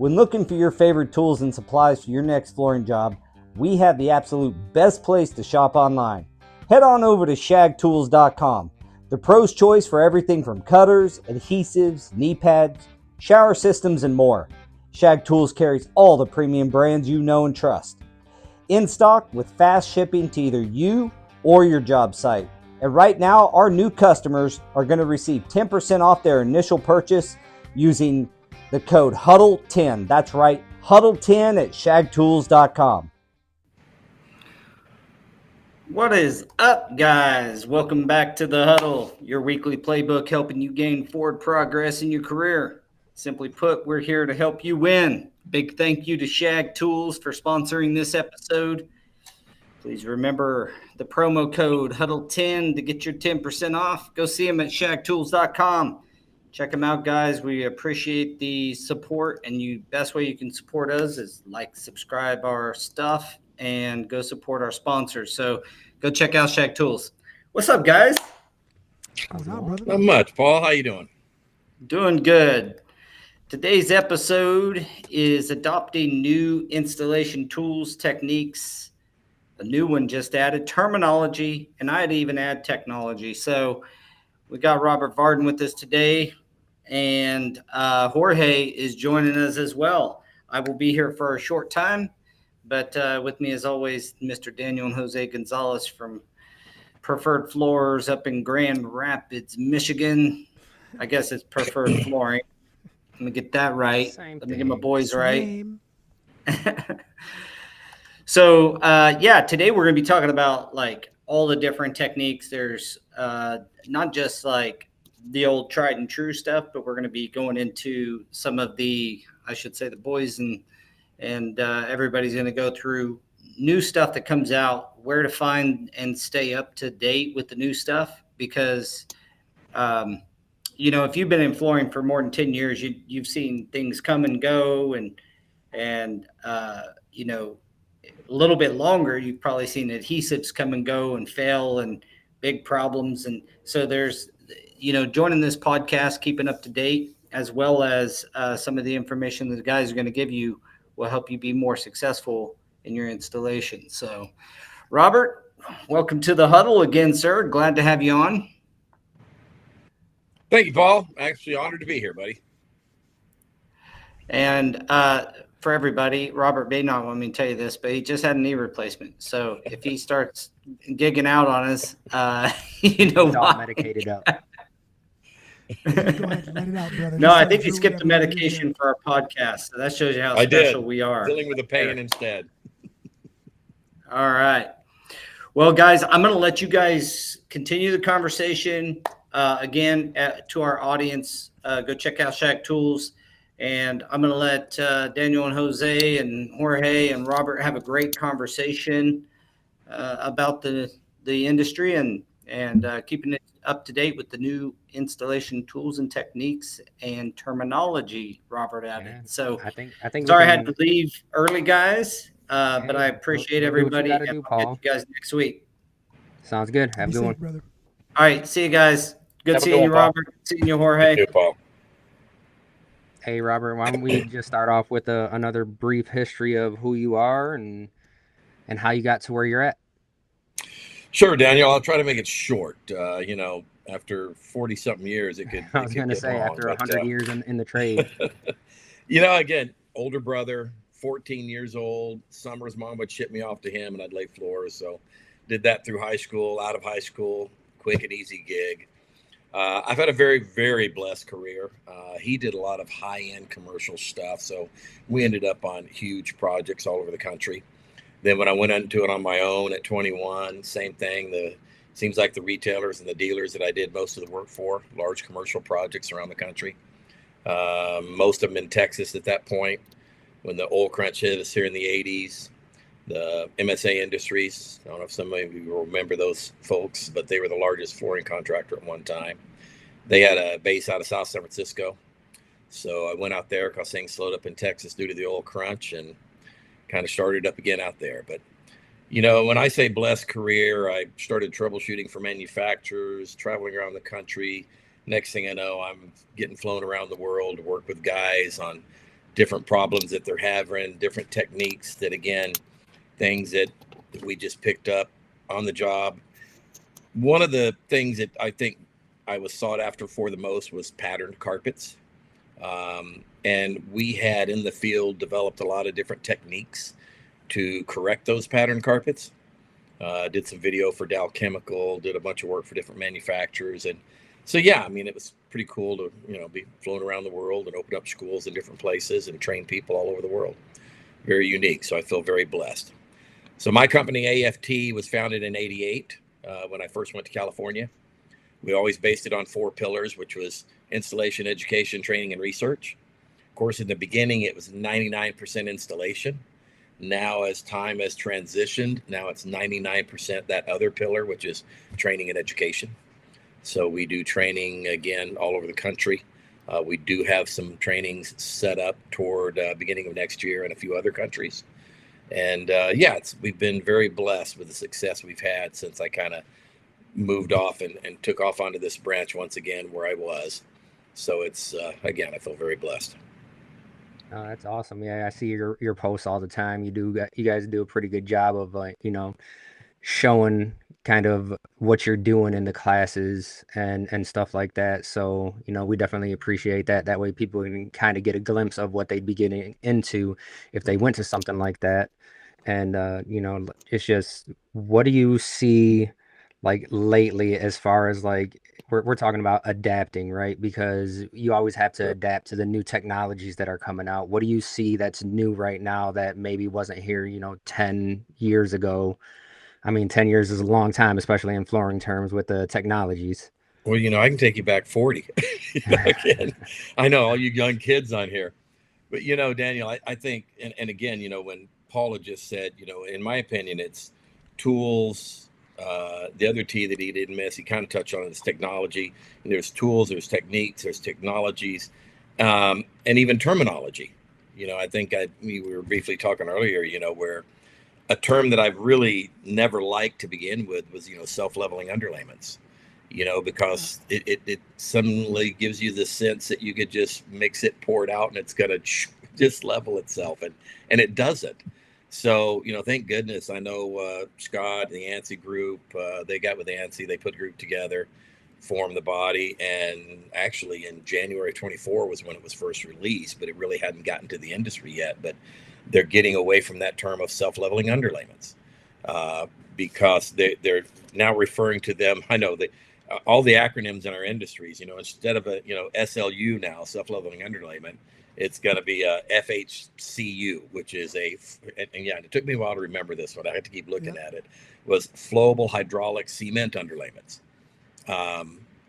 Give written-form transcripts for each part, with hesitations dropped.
When looking for your favorite tools and supplies for your next flooring job, we have the absolute best place to shop online. Head on over to shagtools.com, the pro's choice for everything from cutters, adhesives, knee pads, shower systems, and more. Shag Tools carries all the premium brands you know and trust. In stock with fast shipping to either you or your job site. And right now, our new customers are going to receive 10% off their initial purchase using the code Huddle10. That's right, Huddle10 at shagtools.com. What is up, guys? Welcome back to the Huddle, your weekly playbook helping you gain forward progress in your career. Simply put, we're here to help you win. Big thank you to Shag Tools for sponsoring this episode. Please remember the promo code Huddle10 to get your 10% off. Go see them at shagtools.com. Check them out, guys. We appreciate the support, and best way you can support us is like, subscribe our stuff, and go support our sponsors. So go check out Shag Tools. What's up, guys? What's up, brother? Not much, Paul. How you doing? Doing good. Today's episode is adopting new installation tools, techniques. A new one just added, terminology, and I'd even add technology. So we got Robert Varden with us today, and Jorge is joining us as well. I will be here for a short time, but with me as always, Mr. Daniel and Jose Gonzalez from Preferred Floors up in Grand Rapids, Michigan. I guess it's Preferred Flooring. Let me get that right. Let me get my boys right. So, today we're going to be talking about like all the different techniques. There's not just like the old tried and true stuff, but we're going to be going into some of the, I should say, the boys and everybody's going to go through new stuff that comes out, where to find and stay up to date with the new stuff. Because, if you've been in flooring for more than 10 years, you've seen things come and go, and a little bit longer, you've probably seen adhesives come and go and fail and big problems. And so there's, joining this podcast, keeping up to date, as well as some of the information that the guys are going to give you will help you be more successful in your installation. So, Robert, welcome to the Huddle again, sir. Glad to have you on. Thank you, Paul. Actually honored to be here, buddy. And for everybody, Robert may not want me to tell you this, but he just had a knee replacement. So if he starts gigging out on us, all medicated up. Go ahead, let it out, brother. No, I think he skipped the medication for our podcast. So that shows you how special we are. Dealing with the pain instead. All right. Well, guys, I'm going to let you guys continue the conversation. Again, to our audience, go check out Shag Tools. And I'm going to let Daniel and Jose and Jorge and Robert have a great conversation about the industry and keeping it up to date with the new installation tools and techniques and terminology Robert added. Yeah, So I think sorry I had to leave early, guys, but I appreciate everybody. And I'll get you guys next week. Sounds good. Have a good one, brother. All right. See you guys. Good seeing you, Robert. Seeing you, Jorge. You too, Paul. Hey, Robert, why don't we just start off with another brief history of who you are and how you got to where you're at? Sure, Daniel. I'll try to make it short. After 40-something years, it could. I was going to say, after 100 years in the trade. Again, older brother, 14 years old. Summers, mom would ship me off to him, and I'd lay floors. So did that through high school, out of high school, quick and easy gig. I've had a very, very blessed career. He did a lot of high-end commercial stuff, so we ended up on huge projects all over the country. Then when I went into it on my own at 21, same thing. Seems like the retailers and the dealers that I did most of the work for, large commercial projects around the country. Most of them in Texas at that point, when the oil crunch hit us here in the 80s. The MSA Industries, I don't know if some of you remember those folks, but they were the largest flooring contractor at one time. They had a base out of South San Francisco. So I went out there because things slowed up in Texas due to the oil crunch and kind of started up again out there. But, when I say blessed career, I started troubleshooting for manufacturers, traveling around the country. Next thing I know, I'm getting flown around the world to work with guys on different problems that they're having, different techniques that, again, things that we just picked up on the job. One of the things that I think I was sought after for the most was patterned carpets. And we had in the field developed a lot of different techniques to correct those patterned carpets. Did some video for Dow Chemical, did a bunch of work for different manufacturers. And so, yeah, I mean, it was pretty cool to, be flown around the world and open up schools in different places and train people all over the world. Very unique. So I feel very blessed. So my company, AFT, was founded in '88 when I first went to California. We always based it on 4 pillars, which was installation, education, training, and research. Of course, in the beginning, it was 99% installation. Now, as time has transitioned, now it's 99% that other pillar, which is training and education. So we do training, again, all over the country. We do have some trainings set up toward beginning of next year in a few other countries. And we've been very blessed with the success we've had since I kind of moved off and took off onto this branch once again where I was. So it's, again, I feel very blessed. Oh, that's awesome. Yeah, I see your posts all the time. You guys do a pretty good job of showing kind of what you're doing in the classes and stuff like that. So, we definitely appreciate that. That way people can kind of get a glimpse of what they'd be getting into if they went to something like that. And it's just, what do you see like lately as far as like we're talking about adapting, right? Because you always have to adapt to the new technologies that are coming out. What do you see that's new right now that maybe wasn't here, 10 years ago? I mean, 10 years is a long time, especially in flooring terms with the technologies. Well, I can take you back 40. Again, I know all you young kids on here. But, Daniel, I think, and again, when Paula just said, in my opinion, it's tools. The other T that he didn't miss, he kind of touched on is technology. And there's tools, there's techniques, there's technologies, and even terminology. I think we were briefly talking earlier, where a term that I've really never liked to begin with was, self-leveling underlayments. Because it suddenly gives you the sense that you could just mix it, pour it out, and it's going to just level itself. And it doesn't. So, thank goodness. I know Scott, the ANSI group, they got with ANSI, they put a group together, formed the body. And actually in January 24 was when it was first released, but it really hadn't gotten to the industry yet. But they're getting away from that term of self-leveling underlayments because they're now referring to them. I know that all the acronyms in our industries, instead of a, SLU now, self-leveling underlayment, it's going to be a FHCU, which is and it took me a while to remember this one. I had to keep looking at it, was flowable hydraulic cement underlayments.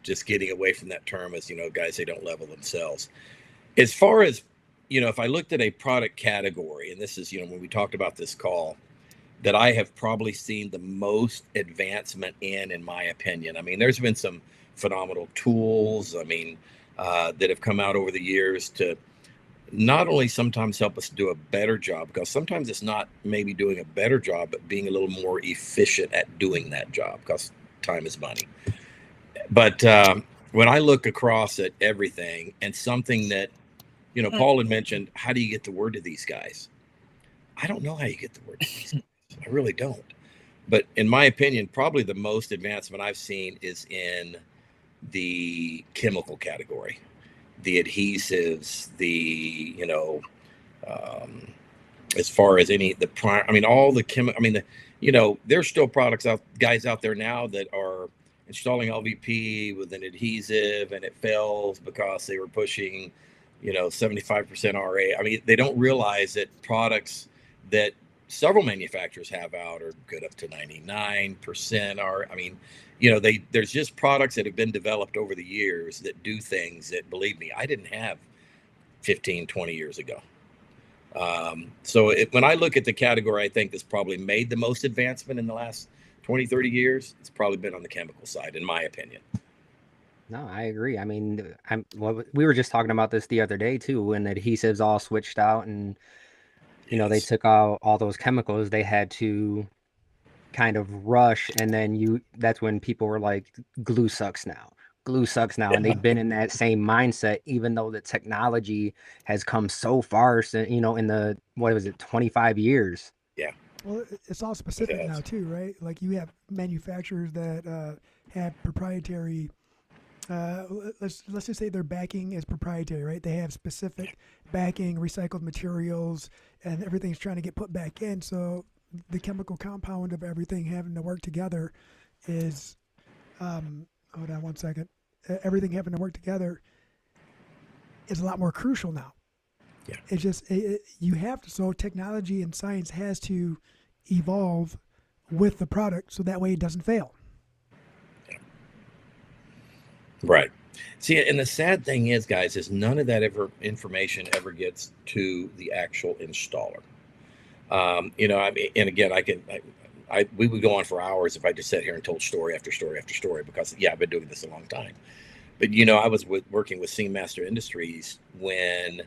Just getting away from that term as, guys, they don't level themselves. As far as, if I looked at a product category, and this is, when we talked about this call, that I have probably seen the most advancement in my opinion. I mean, there's been some phenomenal tools, that have come out over the years to not only sometimes help us do a better job, because sometimes it's not maybe doing a better job, but being a little more efficient at doing that job, because time is money. But when I look across at everything, and something that, Paul had mentioned, how do you get the word to these guys? I don't know how you get the word to these guys. I really don't. But in my opinion, probably the most advancement I've seen is in the chemical category, the adhesives, as far as all the chemical, there's still guys out there now that are installing LVP with an adhesive and it fails because they were pushing, 75% RA. They don't realize that products that several manufacturers have out are good up to 99% are, there's just products that have been developed over the years that do things that, believe me, I didn't have 15, 20 years ago. So when I look at the category, I think that's probably made the most advancement in the last 20, 30 years. It's probably been on the chemical side, in my opinion. No, I agree. We were just talking about this the other day too, when adhesives all switched out and they took out all those chemicals. They had to kind of rush, and then that's when people were like, glue sucks now. glue sucks now, and they've been in that same mindset, even though the technology has come so far since, in the, what was it, 25 years. Yeah. Well, it's all specific now too, right? Like you have manufacturers that have proprietary. Let's just say their backing is proprietary, right? They have specific backing, recycled materials, and everything's trying to get put back in. So the chemical compound of everything having to work together is, hold on one second. Everything having to work together is a lot more crucial now. Yeah. It's just you have to. So technology and science has to evolve with the product, so that way it doesn't fail. Right. See, and the sad thing is, guys, is none of that information ever gets to the actual installer. I mean, and again, we would go on for hours if I just sat here and told story after story after story, because I've been doing this a long time. But I was working with Seamaster Industries when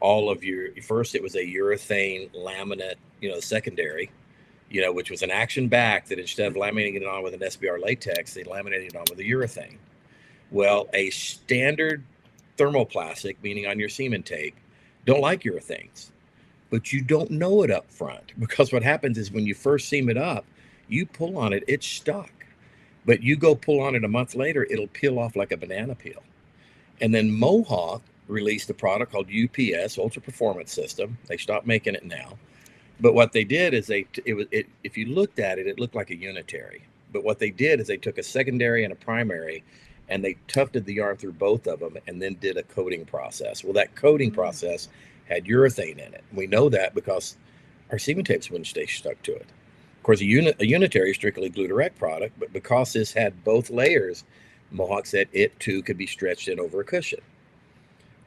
all of first it was a urethane laminate, secondary, which was an action back that instead of laminating it on with an SBR latex, they laminated it on with a urethane. Well, a standard thermoplastic, meaning on your semen tape, don't like urethanes, but you don't know it up front, because what happens is when you first seam it up, you pull on it, it's stuck. But you go pull on it a month later, it'll peel off like a banana peel. And then Mohawk released a product called UPS, Ultra Performance System. They stopped making it now. But what they did is if you looked at it, it looked like a unitary. But what they did is they took a secondary and a primary, and they tufted the yarn through both of them and then did a coating process. Well, that coating process had urethane in it. We know that because our semen tapes wouldn't stay stuck to it. Of course, a unitary is strictly glue direct product, but because this had both layers, Mohawk said it too could be stretched in over a cushion.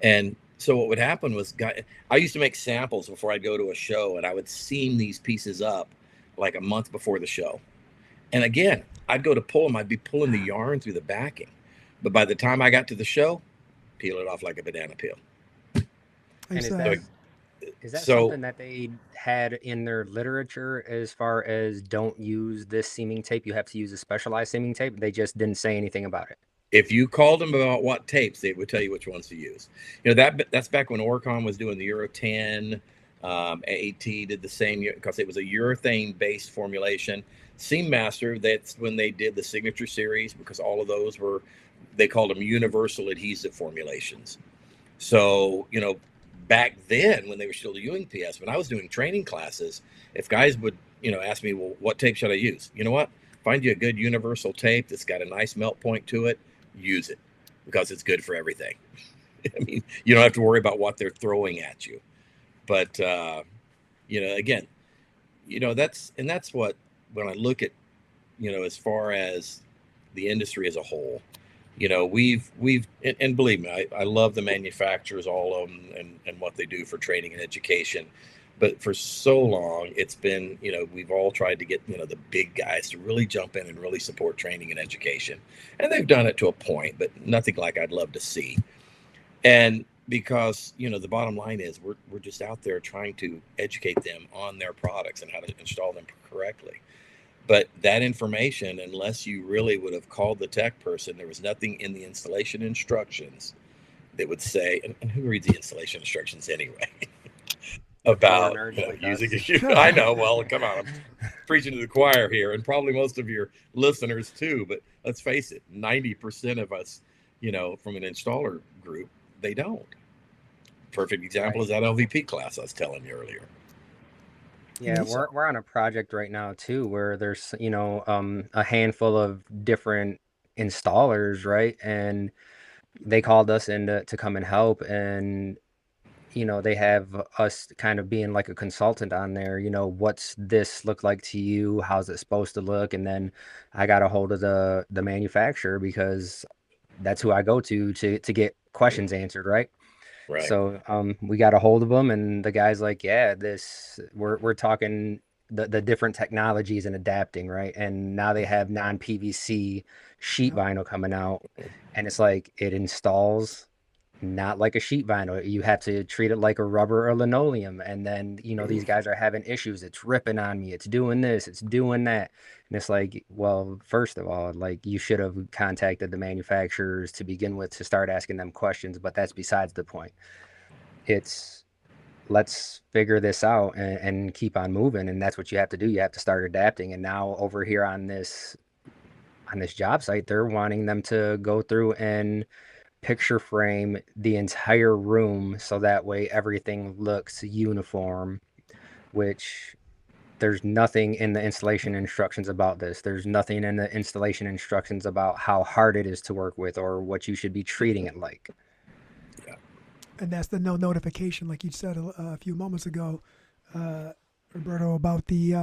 And so what would happen was, I used to make samples before I'd go to a show, and I would seam these pieces up like a month before the show. And again, I'd go to pull them, I'd be pulling the yarn through the backing. But by the time I got to the show, peel it off like a banana peel. And is that something that they had in their literature as far as don't use this seaming tape? You have to use a specialized seaming tape. They just didn't say anything about it. If you called them about what tapes, they would tell you which ones to use. That's back when Orcon was doing the Euro 10. AAT did the same, because it was a urethane-based formulation. Seamaster, that's when they did the Signature Series, because all of those they called them universal adhesive formulations. So, back then when they were still doing PS, when I was doing training classes, if guys would, ask me, well, what tape should I use? You know what? Find you a good universal tape that's got a nice melt point to it, use it, because it's good for everything. I mean, you don't have to worry about what they're throwing at you. But, again, that's what, when I look at, as far as the industry as a whole, we've and believe me, I love the manufacturers, all of them, and what they do for training and education. But for so long, it's been, we've all tried to get, the big guys to really jump in and really support training and education. And they've done it to a point, but nothing like I'd love to see. And because, the bottom line is we're just out there trying to educate them on their products and how to install them correctly. But that information, unless you really would have called the tech person, there was nothing in the installation instructions that would say, and who reads the installation instructions anyway? About using a I know, well, come on, I'm preaching to the choir here, and probably most of your listeners too, but let's face it, 90% of us, from an installer group, they don't. Perfect example is that LVP class I was telling you earlier. Yeah, we're on a project right now too, where there's, a handful of different installers, right? And they called us in to come and help, and they have us kind of being like a consultant on there. What's this look like to you? How's it supposed to look? And then I got a hold of the manufacturer, because that's who I go to get questions answered, right? Right. So we got a hold of them, and the guy's like, yeah, we're talking the different technologies and adapting, right? And now they have non-PVC sheet vinyl coming out, and it's like it installs not like a sheet vinyl. You have to treat it like a rubber or linoleum. And then, these guys are having issues. It's ripping on me. It's doing this, it's doing that. And it's like, well, first of all, like, you should have contacted the manufacturers to begin with to start asking them questions, but that's besides the point. It's let's figure this out and keep on moving. And that's what you have to do. You have to start adapting. And now over here on this job site, they're wanting them to go through and picture frame the entire room so that way everything looks uniform, which there's nothing in the installation instructions about this. There's nothing in the installation instructions about how hard it is to work with or what you should be treating it like. And that's the no notification, like you said a few moments ago, Roberto, about the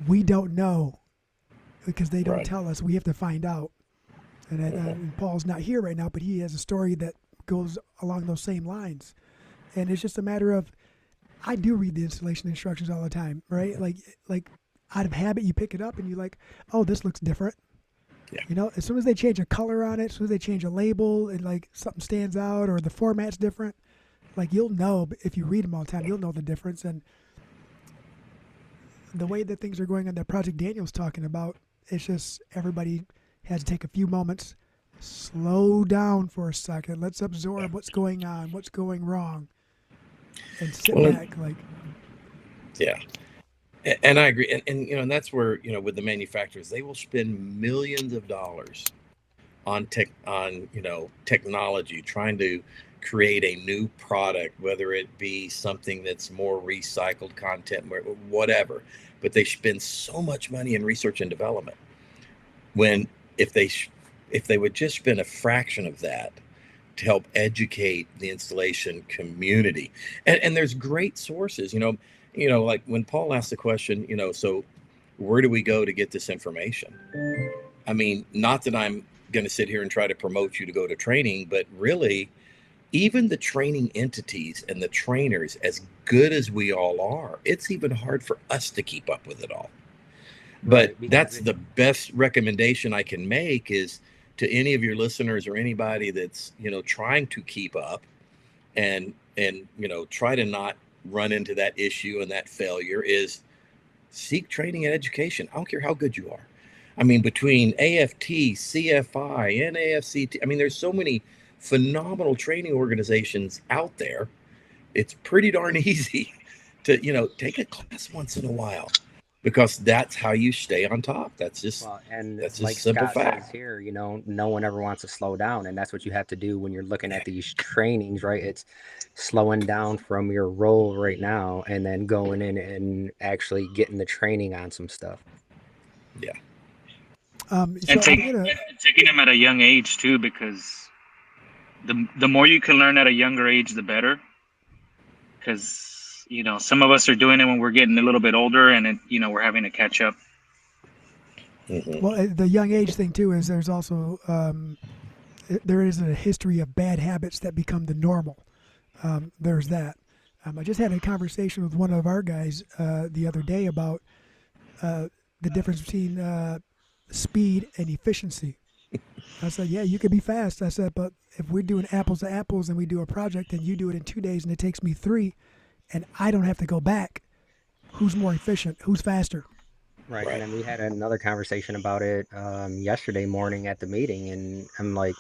we don't know because they don't tell us. We have to find out. And Paul's not here right now, but he has a story that goes along those same lines. And it's just a matter of, I do read the installation instructions all the time, right? Like out of habit, you pick it up and you're like, oh, this looks different. Yeah. As soon as they change a color on it, as soon as they change a label and like something stands out or the format's different, like you'll know, if you read them all the time, you'll know the difference. And the way that things are going on that Project Daniel's talking about, it's just everybody has to take a few moments, slow down for a second. Let's absorb what's going on, what's going wrong, and sit back. And I agree. And that's where, with the manufacturers, they will spend millions of dollars on technology, trying to create a new product, whether it be something that's more recycled content, whatever. But they spend so much money in research and development when if they would just spend a fraction of that to help educate the installation community. And there's great sources, like when Paul asked the question, so where do we go to get this information? I mean, not that I'm going to sit here and try to promote you to go to training, but really, even the training entities and the trainers, as good as we all are, it's even hard for us to keep up with it all. But that's the best recommendation I can make is to any of your listeners or anybody that's, trying to keep up and try to not run into that issue and that failure, is seek training and education. I don't care how good you are. I mean, between AFT, CFI, NAFCT, I mean, there's so many phenomenal training organizations out there. It's pretty darn easy to, take a class once in a while, because that's how you stay on top. That's just, that's like simple Scott fact. says here, no one ever wants to slow down. And that's what you have to do when you're looking at these trainings, right? It's slowing down from your role right now and then going in and actually getting the training on some stuff. Yeah. And taking them at a young age too, because the more you can learn at a younger age, the better. Because some of us are doing it when we're getting a little bit older, and we're having to catch up. Mm-hmm. Well, the young age thing too is there's also there is a history of bad habits that become the normal. There's that. I just had a conversation with one of our guys the other day about the difference between speed and efficiency. I said, yeah, you could be fast. I said, but if we're doing apples to apples and we do a project and you do it in 2 days and it takes me 3, and I don't have to go back, who's more efficient? Who's faster? Right. And then we had another conversation about it yesterday morning at the meeting. And I'm like,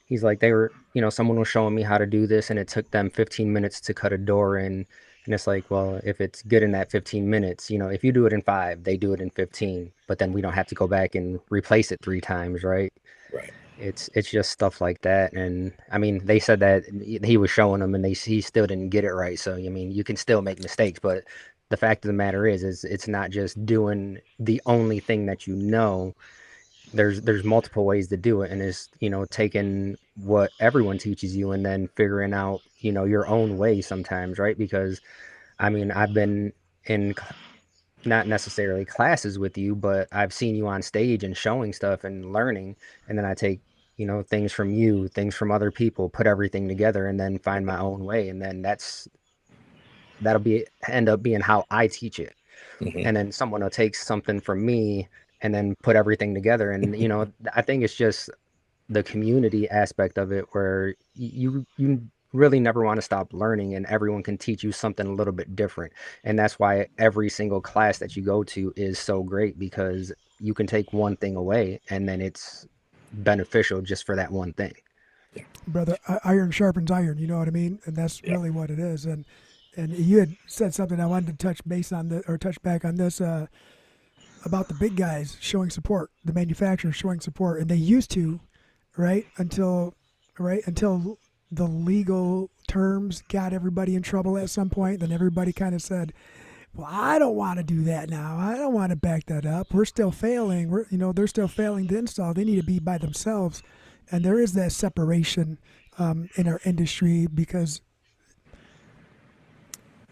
he's like, they were, someone was showing me how to do this and it took them 15 minutes to cut a door in. And it's like, well, if it's good in that 15 minutes, if you do it in 5, they do it in 15, but then we don't have to go back and replace it 3 times. Right. Right. It's just stuff like that. And I mean, they said that he was showing them and he still didn't get it right. So, I mean, you can still make mistakes, but the fact of the matter is it's not just doing the only thing that there's multiple ways to do it, and it's taking what everyone teaches you and then figuring out your own way sometimes, right? Because I mean, I've been in not necessarily classes with you, but I've seen you on stage and showing stuff and learning, and then I take things from you, things from other people, put everything together and then find my own way, and then that'll end up being how I teach it. Mm-hmm. And then someone will take something from me and then put everything together. And, I think it's just the community aspect of it, where you really never want to stop learning, and everyone can teach you something a little bit different. And that's why every single class that you go to is so great, because you can take one thing away and then it's beneficial just for that one thing. Brother, iron sharpens iron. You know what I mean? And that's really what it is. And you had said something I wanted to touch base on touch back on this about the big guys showing support, the manufacturers showing support, and they used to, until the legal terms got everybody in trouble at some point. Then everybody kind of said, well, I don't want to do that now. I don't want to back that up. We're still failing. They're still failing to install. They need to be by themselves. And there is that separation in our industry, because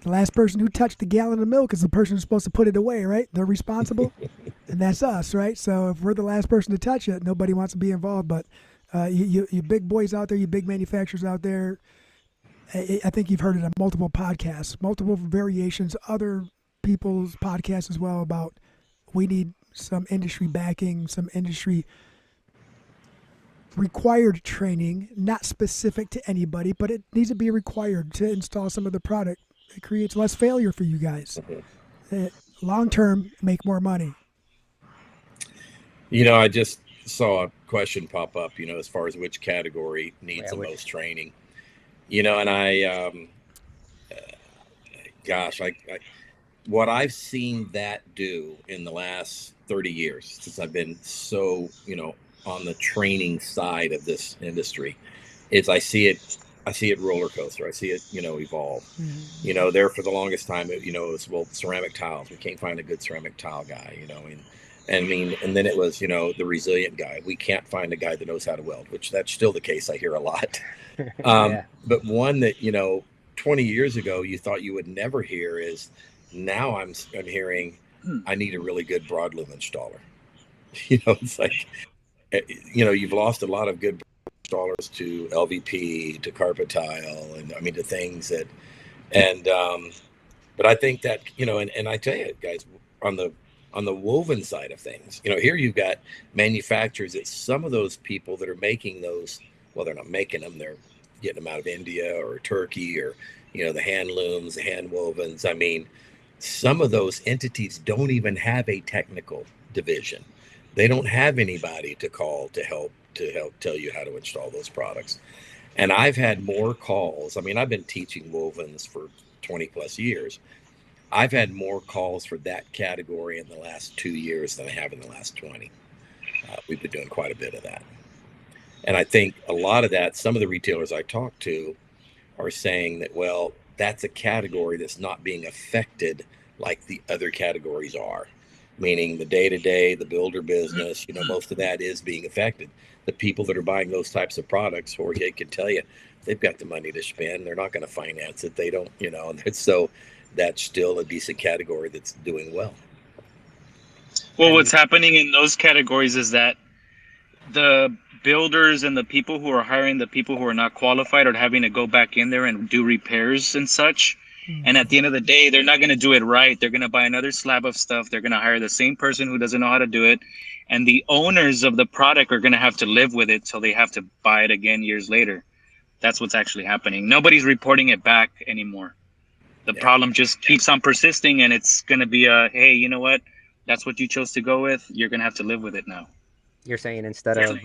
the last person who touched the gallon of milk is the person who's supposed to put it away, right? They're responsible, and that's us, right? So if we're the last person to touch it, nobody wants to be involved. But you big boys out there, you big manufacturers out there, I think you've heard it on multiple podcasts, multiple variations, other people's podcasts as well, about we need some industry backing, some industry required training, not specific to anybody, but it needs to be required to install some of the product. It creates less failure for you guys. Long term, make more money. I just saw a question pop up, as far as which category needs the most training. And I what I've seen that do in the last 30 years, since I've been so, on the training side of this industry, is I see it roller coaster. I see it, evolve. Mm-hmm. There for the longest time, it was, ceramic tiles. We can't find a good ceramic tile guy, and then it was, the resilient guy. We can't find a guy that knows how to weld, which that's still the case. I hear a lot. But one that, 20 years ago, you thought you would never hear is now I'm hearing, I need a really good broadloom installer. It's like, you've lost a lot of good installers to LVP, to carpet tile, and to things that, but I think that, and I tell you guys, on the woven side of things, here you've got manufacturers that some of those people that are making those, well, they're not making them, they're getting them out of India or Turkey, or, the hand looms, the hand wovens. Some of those entities don't even have a technical division. They don't have anybody to call to help tell you how to install those products. And I've had more calls. I've been teaching wovens for 20 plus years. I've had more calls for that category in the last 2 years than I have in the last 20. We've been doing quite a bit of that. And I think a lot of that, some of the retailers I talk to are saying that, well, that's a category that's not being affected like the other categories are. Meaning the day-to-day, the builder business, most of that is being affected. The people that are buying those types of products, Jorge can tell you, they've got the money to spend. They're not going to finance it. They don't, and so that's still a decent category that's doing well. Well, what's happening in those categories is that the builders and the people who are hiring the people who are not qualified are having to go back in there and do repairs and such. And at the end of the day, they're not going to do it right. They're going to buy another slab of stuff. They're going to hire the same person who doesn't know how to do it. And the owners of the product are going to have to live with it till they have to buy it again years later. That's what's actually happening. Nobody's reporting it back anymore. The problem just keeps on persisting, and it's going to be hey, you know what? That's what you chose to go with. You're going to have to live with it now. You're saying instead of,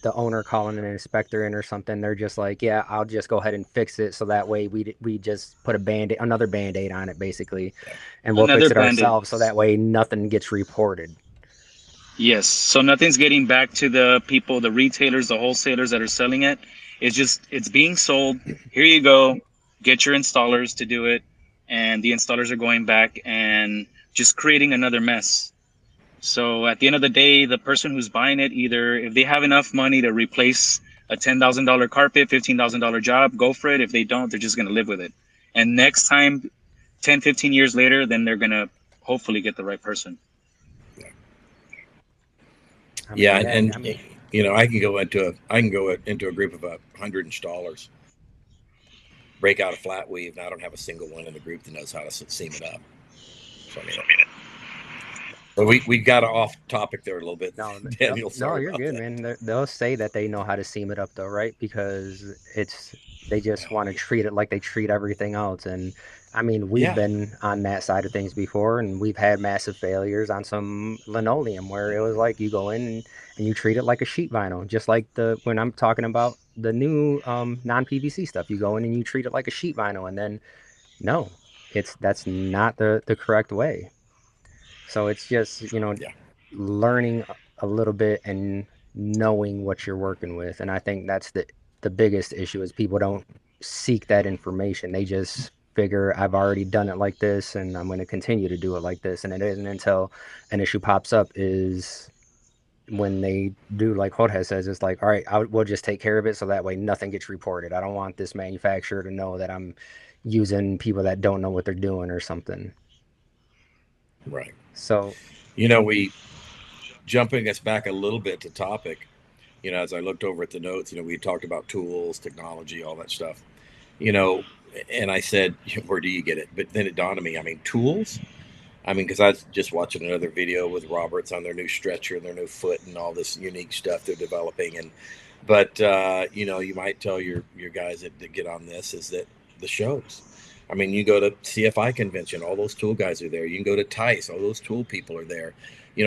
the owner calling an inspector in or something, they're just like, yeah, I'll just go ahead and fix it. So that way we just put another Band-Aid on it, basically, and we'll fix it ourselves. So that way nothing gets reported. Yes. So nothing's getting back to the people, the retailers, the wholesalers that are selling it. It's being sold. Here you go. Get your installers to do it. And the installers are going back and just creating another mess. So at the end of the day, the person who's buying it, either if they have enough money to replace a $10,000 carpet, $15,000 job, go for it. If they don't, they're just going to live with it. And next time, 10, 15 years later, then they're going to hopefully get the right person. And I can go into a group of 100 installers, break out a flat weave, and I don't have a single one in the group that knows how to seam it up. So But we got off topic there a little bit. No, Daniel, no, sorry you're about good, that. man. They'll say that they know how to seam it up, though, right? Because they just want to treat it like they treat everything else. And I mean, we've Yeah, been on that side of things before, and we've had massive failures on some linoleum where it was like you go in and you treat it like a sheet vinyl, just like when I'm talking about the new non-PVC stuff. You go in and you treat it like a sheet vinyl, and then no, that's not the correct way. So it's just, yeah, learning a little bit and knowing what you're working with. And I think that's the biggest issue is people don't seek that information. They just figure I've already done it like this and I'm going to continue to do it like this. And it isn't until an issue pops up is when they do like Jorge says, it's like, all right, we'll just take care of it so that way nothing gets reported. I don't want this manufacturer to know that I'm using people that don't know what they're doing or something. right. So We jumping us back a little bit to topic. As I looked over at the notes, we talked about tools, technology, all that stuff. And I said, where do you get it? But then it dawned on me. I mean, tools. I mean, because I was just watching another video with Roberts on their new stretcher and their new foot and all this unique stuff they're developing. But you might tell your guys that get on this is that the shows. I mean, you go to CFI convention, all those tool guys are there. You can go to TICE, all those tool people are there.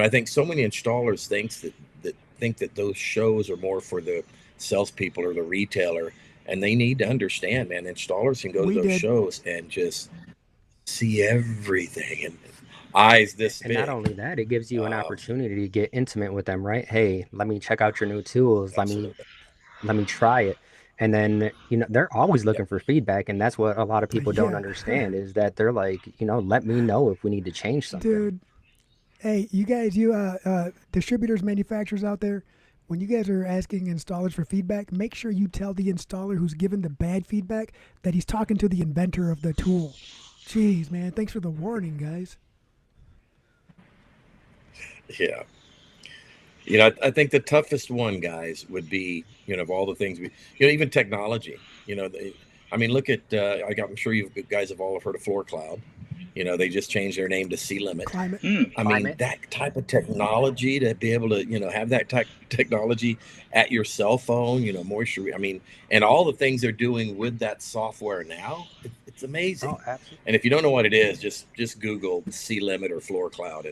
I think so many installers think that those shows are more for the salespeople or the retailer, and they need to understand, man. Installers can go to those shows and just see everything and eyes this and big. not only that, it gives you an opportunity to get intimate with them, right? Hey, let me check out your new tools. Absolutely. Let me try it. And then, they're always looking for feedback. And that's what a lot of people don't understand is that they're like, let me know if we need to change something. Dude, hey, you guys, distributors, manufacturers out there, when you guys are asking installers for feedback, make sure you tell the installer who's given the bad feedback that he's talking to the inventor of the tool. Jeez, man, thanks for the warning, guys. Yeah. I think the toughest one, guys, would be, of all the things even technology, look at, I'm sure you guys have all heard of Floor Cloud. They just changed their name to Sea Limit. Climate. Mean, that type of technology to be able to, have that type of technology at your cell phone, moisture. And all the things they're doing with that software now, it's amazing. Oh, absolutely. And if you don't know what it is, just Google Sea Limit or Floor Cloud,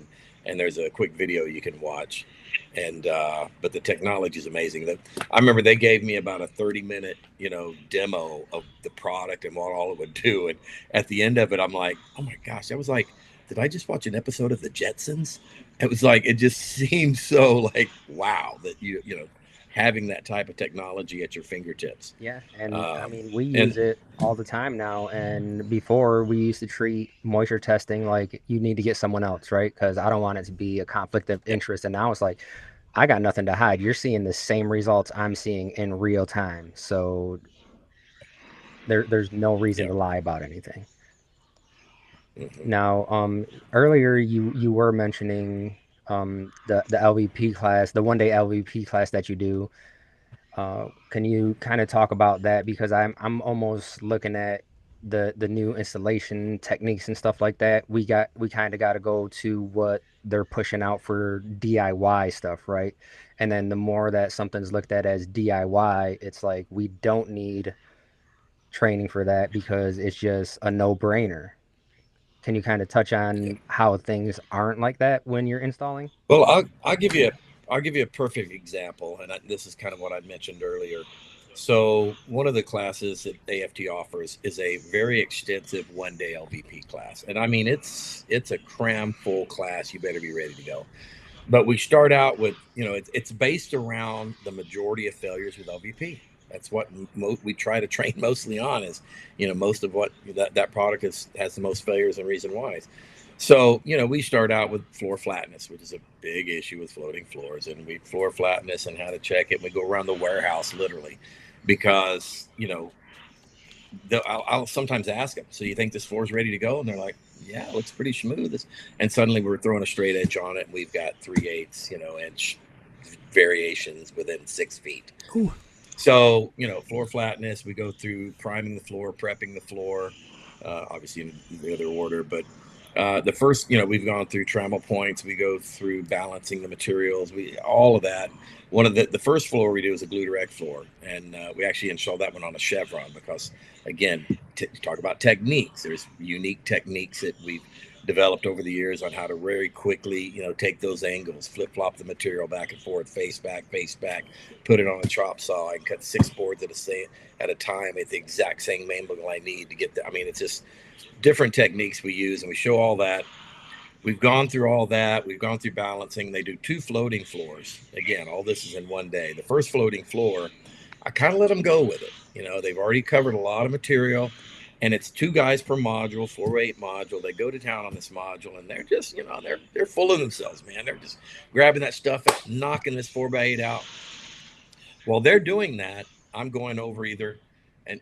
and there's a quick video you can watch. And but the technology is amazing. I remember they gave me about a 30-minute demo of the product and what all it would do, and at the end of it I'm like, oh my gosh, that was like, did I just watch an episode of the Jetsons? It was like, it just seemed so like, wow, that having that type of technology at your fingertips. Yeah, and we use it all the time now. And before, we used to treat moisture testing like you need to get someone else, right? Because I don't want it to be a conflict of interest. And now it's like, I got nothing to hide. You're seeing the same results I'm seeing in real time. So there's no reason to lie about anything. Mm-hmm. Now, earlier you were mentioning the LVP class, the one-day LVP class that you do. Can you kind of talk about that? Because I'm almost looking at the new installation techniques and stuff like that. We kind of got to go to what they're pushing out for DIY stuff, right? And then the more that something's looked at as DIY, it's like we don't need training for that because it's just a no-brainer. Can you kind of touch on how things aren't like that when you're installing? Well, I'll give you a perfect example, and this is kind of what I mentioned earlier. So one of the classes that AFT offers is a very extensive one-day LVP class, and it's a cram full class. You better be ready to go. But we start out with, it's based around the majority of failures with LVP. That's what we try to train mostly on is, most of what that product has the most failures and reason why. So, we start out with floor flatness, which is a big issue with floating floors, and floor flatness and how to check it. And we go around the warehouse literally because, I'll sometimes ask them, so you think this floor is ready to go? And they're like, yeah, it looks pretty smooth. And suddenly we're throwing a straight edge on it, and we've got 3/8, inch variations within 6 feet. Ooh. So, floor flatness, we go through priming the floor, prepping the floor, obviously in the other order, but The first, we've gone through trammel points. We go through balancing the materials. All of that. One of the first floor we do is a glue direct floor, and we actually installed that one on a chevron because, again, talk about techniques. There's unique techniques that we've developed over the years on how to very quickly, take those angles, flip flop the material back and forth, face back, put it on a chop saw. I can cut 6 boards at a time at the exact same angle I need to get. It's just different techniques we use, and we show all that. We've gone through all that. We've gone through balancing. They do 2 floating floors. Again, all this is in one day. The first floating floor, I kind of let them go with it. They've already covered a lot of material, and it's 2 guys per module, 4x8 module. They go to town on this module, and they're just, they're full of themselves, man. They're just grabbing that stuff and knocking this 4x8 out. While they're doing that, I'm going over either, and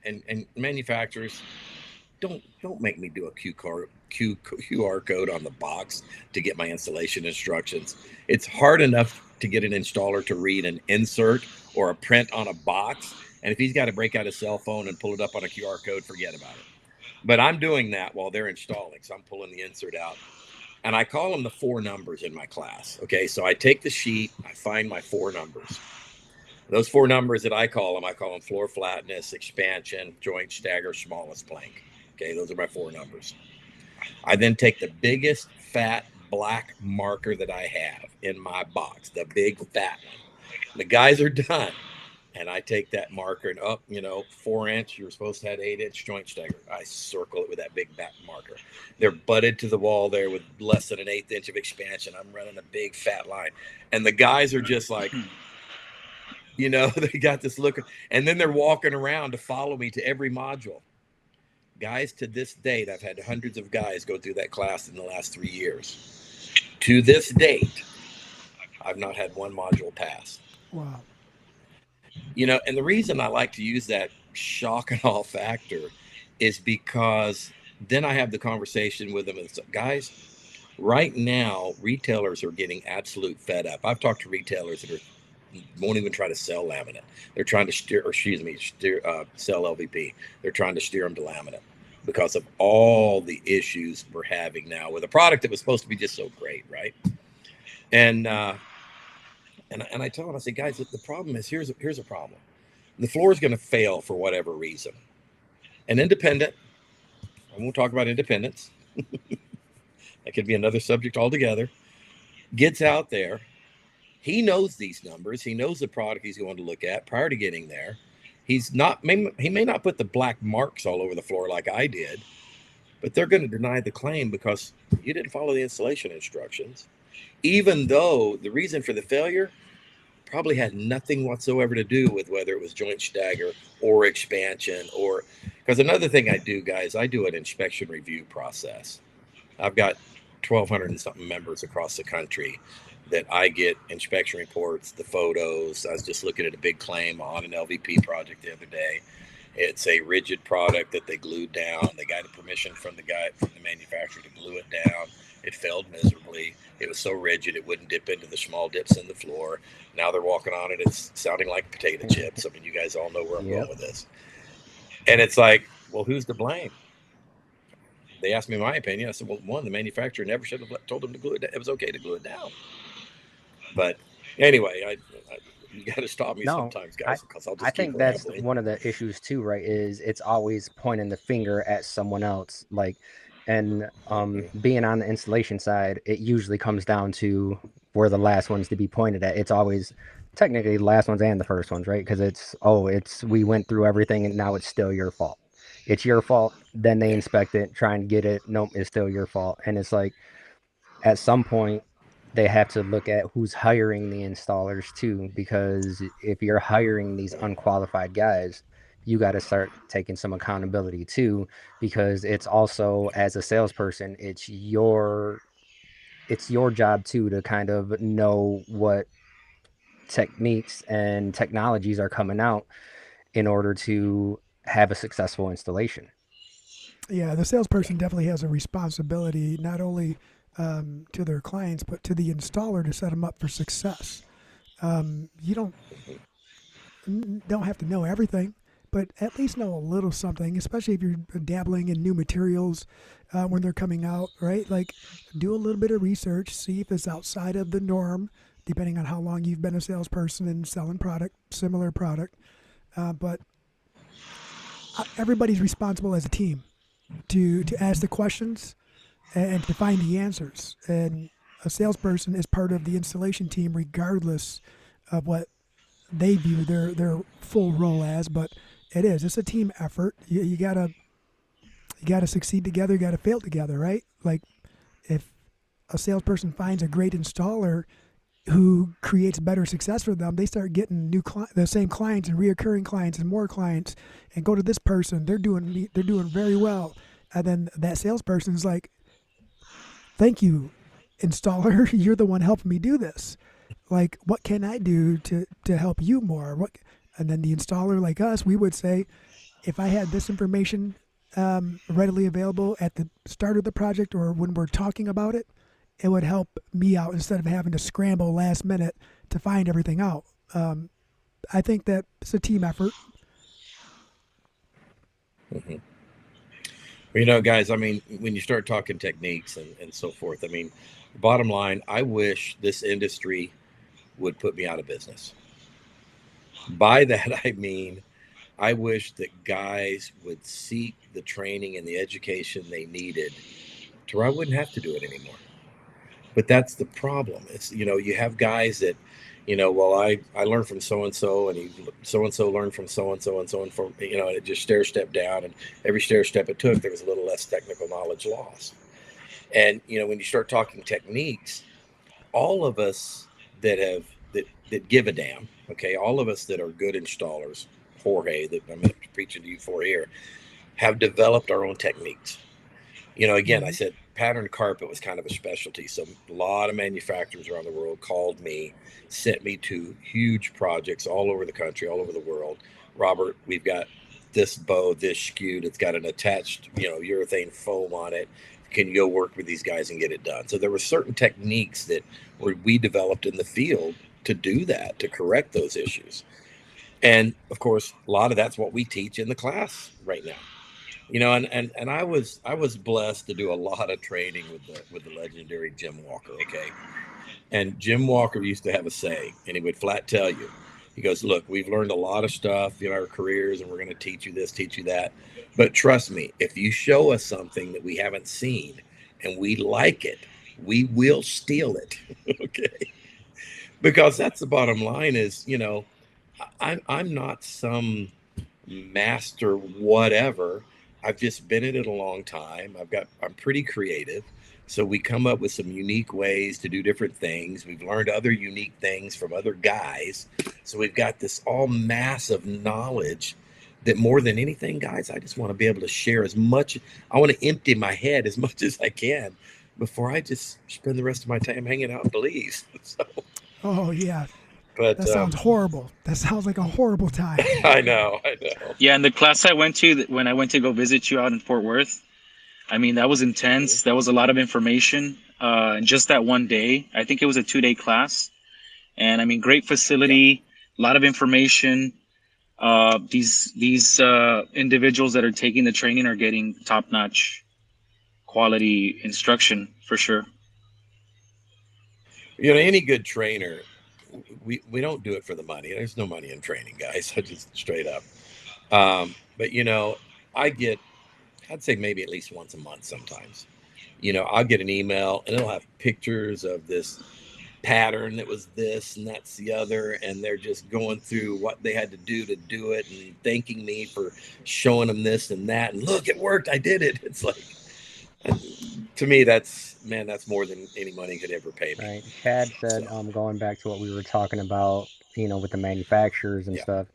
manufacturers, don't make me do a QR code on the box to get my installation instructions. It's hard enough to get an installer to read an insert or a print on a box. And if he's got to break out his cell phone and pull it up on a QR code, forget about it. But I'm doing that while they're installing. So I'm pulling the insert out. And I call them the 4 numbers in my class. Okay, so I take the sheet, I find my 4 numbers. Those 4 numbers that I call them floor flatness, expansion, joint stagger, smallest plank. Okay, those are my 4 numbers. I then take the biggest fat black marker that I have in my box, the big fat one. The guys are done. And I take that marker and 4-inch, you're supposed to have 8-inch joint stagger. I circle it with that big back marker. They're butted to the wall there with less than an 1/8 inch of expansion. I'm running a big fat line. And the guys are just like, they got this look. And then they're walking around to follow me to every module. Guys, to this date, I've had hundreds of guys go through that class in the last 3 years. To this date, I've not had one module pass. Wow. And the reason I like to use that shock and awe factor is because then I have the conversation with them. And guys, right now, retailers are getting absolute fed up. I've talked to retailers that won't even try to sell laminate. They're trying to sell LVP. They're trying to steer them to laminate because of all the issues we're having now with a product that was supposed to be just so great, right? And I tell them, I say, guys, the problem is here's a problem. The floor is going to fail for whatever reason. An independent, I won't talk about independence. That could be another subject altogether. Gets out there. He knows these numbers. He knows the product he's going to look at prior to getting there. He may not put the black marks all over the floor like I did, but they're going to deny the claim because you didn't follow the installation instructions, even though the reason for the failure probably had nothing whatsoever to do with whether it was joint stagger or expansion because another thing I do, guys, I do an inspection review process. I've got 1,200 and something members across the country that I get inspection reports, the photos. I was just looking at a big claim on an LVP project the other day. It's a rigid product that they glued down. They got a permission from the manufacturer to glue it down. It failed miserably. It was so rigid it wouldn't dip into the small dips in the floor. Now they're walking on it. It's sounding like potato chips. I mean, you guys all know where I'm going with this. And it's like, well, who's to blame? They asked me my opinion. I said, well, one, the manufacturer never should have told them to glue it down. It was okay to glue it down. But anyway, you got to stop me sometimes, guys, because I'll just I think keep that's rambling. one of the issues too, right? Is it's always pointing the finger at someone else, and being on the installation side, it usually comes down to we're the last ones to be pointed at. It's always technically the last ones and the first ones, right? Because we went through everything and now it's still your fault. It's your fault. Then they inspect it, try and get it. Nope, it's still your fault. And it's like at some point they have to look at who's hiring the installers too, because if you're hiring these unqualified guys, you got to start taking some accountability too, because it's also, as a salesperson, it's your job too to kind of know what techniques and technologies are coming out in order to have a successful installation. Yeah, the salesperson definitely has a responsibility, not only to their clients, but to the installer to set them up for success. You don't have to know everything, but at least know a little something, especially if you're dabbling in new materials when they're coming out, right? Like, do a little bit of research, see if it's outside of the norm, depending on how long you've been a salesperson and selling similar product. But everybody's responsible as a team to ask the questions and to find the answers. And a salesperson is part of the installation team, regardless of what they view their full role as. But it's a team effort. You gotta succeed together. You gotta fail together, right? Like, if a salesperson finds a great installer who creates better success for them, they start getting the same clients and reoccurring clients and more clients, and go to this person. They're doing very well, and then that salesperson's like, "Thank you, installer. You're the one helping me do this. Like, what can I do to help you more?" And then the installer, like us, we would say, if I had this information readily available at the start of the project or when we're talking about it, it would help me out instead of having to scramble last minute to find everything out. I think that it's a team effort. Mm-hmm. Well, guys, I mean, when you start talking techniques and so forth, I mean, bottom line, I wish this industry would put me out of business. By that, I mean, I wish that guys would seek the training and the education they needed to where I wouldn't have to do it anymore. But that's the problem. It's, you have guys that, well, I learned from so-and-so and so-and-so learned from so-and-so and so-and-so, from, it just stair step down, and every stair step it took, there was a little less technical knowledge lost. And, when you start talking techniques, all of us that give a damn, okay, all of us that are good installers, Jorge, that I'm preaching to you for here, have developed our own techniques. Again, I said patterned carpet was kind of a specialty. So a lot of manufacturers around the world called me, sent me to huge projects all over the country, all over the world. Robert, we've got this bow, this skewed, it's got an attached, urethane foam on it. Can you go work with these guys and get it done? So there were certain techniques that we developed in the field to do that, to correct those issues. And of course, a lot of that's what we teach in the class right now. And I was blessed to do a lot of training with the legendary Jim Walker. Okay. And Jim Walker used to have a say, and he would flat tell you, he goes, look, we've learned a lot of stuff in our careers, and we're going to teach you this, teach you that. But trust me, if you show us something that we haven't seen and we like it, we will steal it. Okay. Because that's the bottom line is, I'm not some master whatever. I've just been in it a long time. I'm pretty creative. So we come up with some unique ways to do different things. We've learned other unique things from other guys. So we've got this all massive knowledge that more than anything, guys, I just want to be able to share as much. I want to empty my head as much as I can before I just spend the rest of my time hanging out in Belize. So, oh, yeah. But that sounds horrible. That sounds like a horrible time. I know. Yeah, and the class I went to, when I went to go visit you out in Fort Worth, I mean, that was intense. That was a lot of information. Just that one day, I think it was a 2-day class. And I mean, great facility, a lot of information. These individuals that are taking the training are getting top-notch quality instruction for sure. Any good trainer, we don't do it for the money. There's no money in training, guys. Just straight up. But I'd say maybe at least once a month sometimes. I'll get an email and it'll have pictures of this pattern that was this and that's the other, and they're just going through what they had to do it and thanking me for showing them this and that, and look, it worked, I did it. It's like, to me, that's more than any money could ever pay me. Right. Chad said, going back to what we were talking about, with the manufacturers and stuff,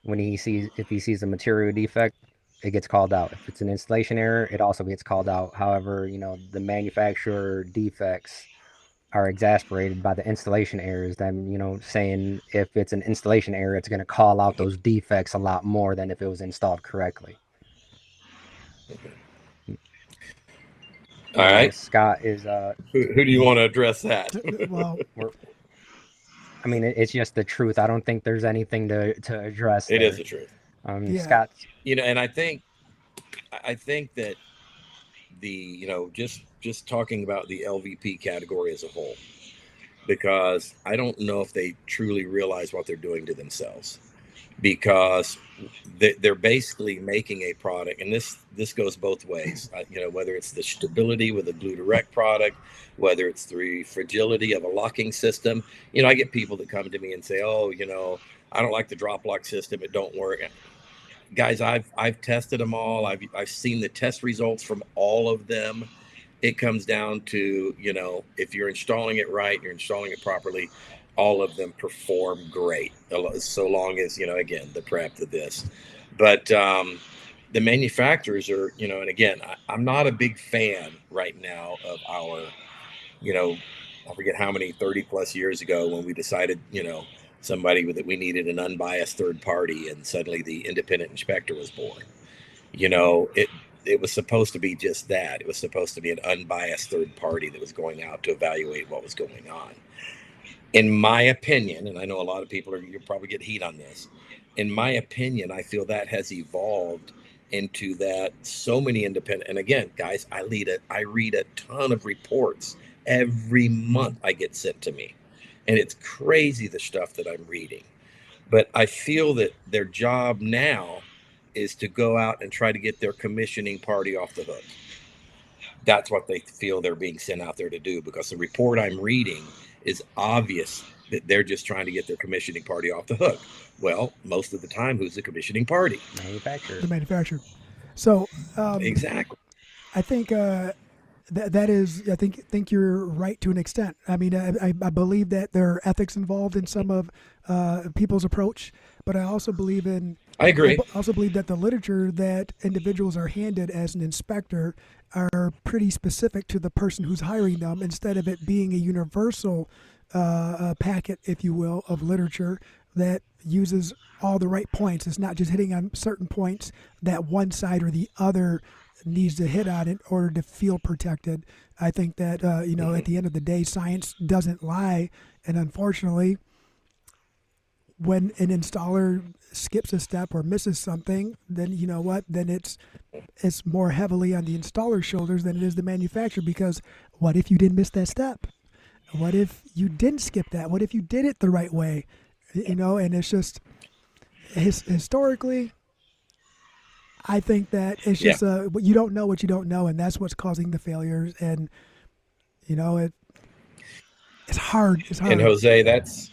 if he sees a material defect, it gets called out. If it's an installation error, it also gets called out. However, the manufacturer defects are exasperated by the installation errors. Then, saying if it's an installation error, it's going to call out those defects a lot more than if it was installed correctly. All right. Scott is. Who do you want to address that? Well, it's just the truth. I don't think there's anything to address. It is the truth. Yeah. Scott, And I think that just talking about the LVP category as a whole, because I don't know if they truly realize what they're doing to themselves, because they're basically making a product, and this goes both ways. Whether it's the stability with a glue direct product, whether it's the fragility of a locking system. I get people that come to me and say, oh, I don't like the drop lock system, it don't work. Guys, I've tested them all. I've seen the test results from all of them. It comes down to, if you're installing it right, you're installing it properly, all of them perform great, so long as, again, the prep to this. But the manufacturers are, and again, I'm not a big fan right now of our, I forget how many 30 plus years ago when we decided, somebody that we needed an unbiased third party, and suddenly the independent inspector was born. It was supposed to be just that. It was supposed to be an unbiased third party that was going out to evaluate what was going on. In my opinion, and I know a lot of people you'll probably get heat on this. In my opinion, I feel that has evolved into that so many independent, and again, guys, I read a ton of reports every month I get sent to me. And it's crazy the stuff that I'm reading. But I feel that their job now is to go out and try to get their commissioning party off the hook. That's what they feel they're being sent out there to do, because the report I'm reading is obvious that they're just trying to get their commissioning party off the hook. Well, most of the time, who's the commissioning party? The manufacturer. So exactly. I think that is, I think you're right to an extent. I mean, I believe that there are ethics involved in some of people's approach, but I also believe I agree. I also believe that the literature that individuals are handed as an inspector are pretty specific to the person who's hiring them, instead of it being a universal packet, if you will, of literature that uses all the right points. It's not just hitting on certain points that one side or the other needs to hit on in order to feel protected. I think that, at the end of the day, science doesn't lie. And unfortunately, when an installer skips a step or misses something, then you know what? Then it's more heavily on the installer's shoulders than it is the manufacturer, because what if you didn't miss that step? What if you didn't skip that? What if you did it the right way? And it's just, historically, I think that it's just you don't know what you don't know, and that's what's causing the failures. And it's hard. It's hard. And Jose, that's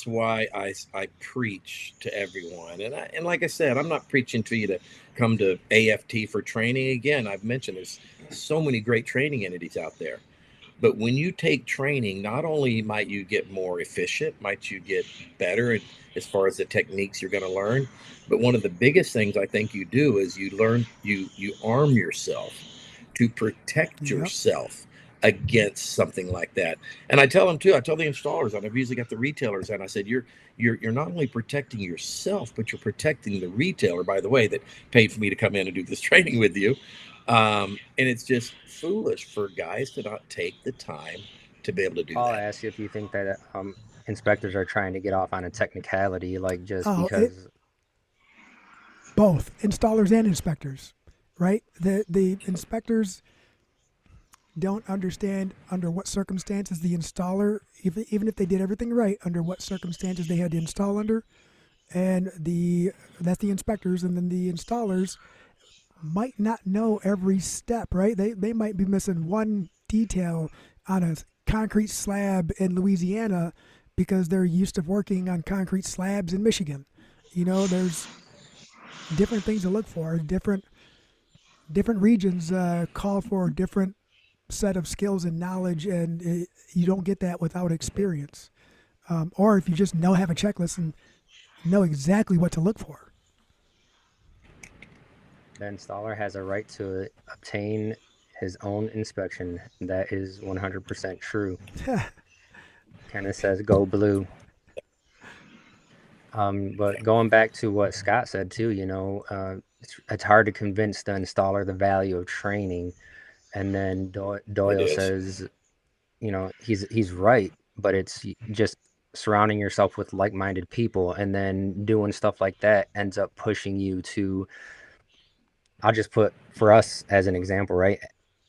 why I preach to everyone. And like I said, I'm not preaching to you to come to AFT for training. Again, I've mentioned there's so many great training entities out there. But when you take training, not only might you get more efficient, might you get better as far as the techniques you're going to learn, but one of the biggest things I think you do is you arm yourself to protect yourself against something like that. And I tell them too, I tell the installers, and I've usually got the retailers, and I said, you're not only protecting yourself, but you're protecting the retailer, by the way, that paid for me to come in and do this training with you. And it's just foolish for guys to not take the time to be able to do that. I'll ask you if you think that inspectors are trying to get off on a technicality, like just because. Both installers and inspectors, right? The inspectors don't understand under what circumstances the installer, even if they did everything right, under what circumstances they had to install under, and that's the inspectors, and then the installers might not know every step, right? They might be missing one detail on a concrete slab in Louisiana because they're used to working on concrete slabs in Michigan. There's different things to look for. Different regions call for a different set of skills and knowledge, and you don't get that without experience. Or if you just have a checklist and know exactly what to look for. The installer has a right to obtain his own inspection. That is 100% true. Kind of says go blue. But going back to what Scott said too, it's hard to convince the installer the value of training. And then Doyle says, he's right, but it's just surrounding yourself with like-minded people, and then doing stuff like that ends up pushing you to, I'll just put for us as an example, right?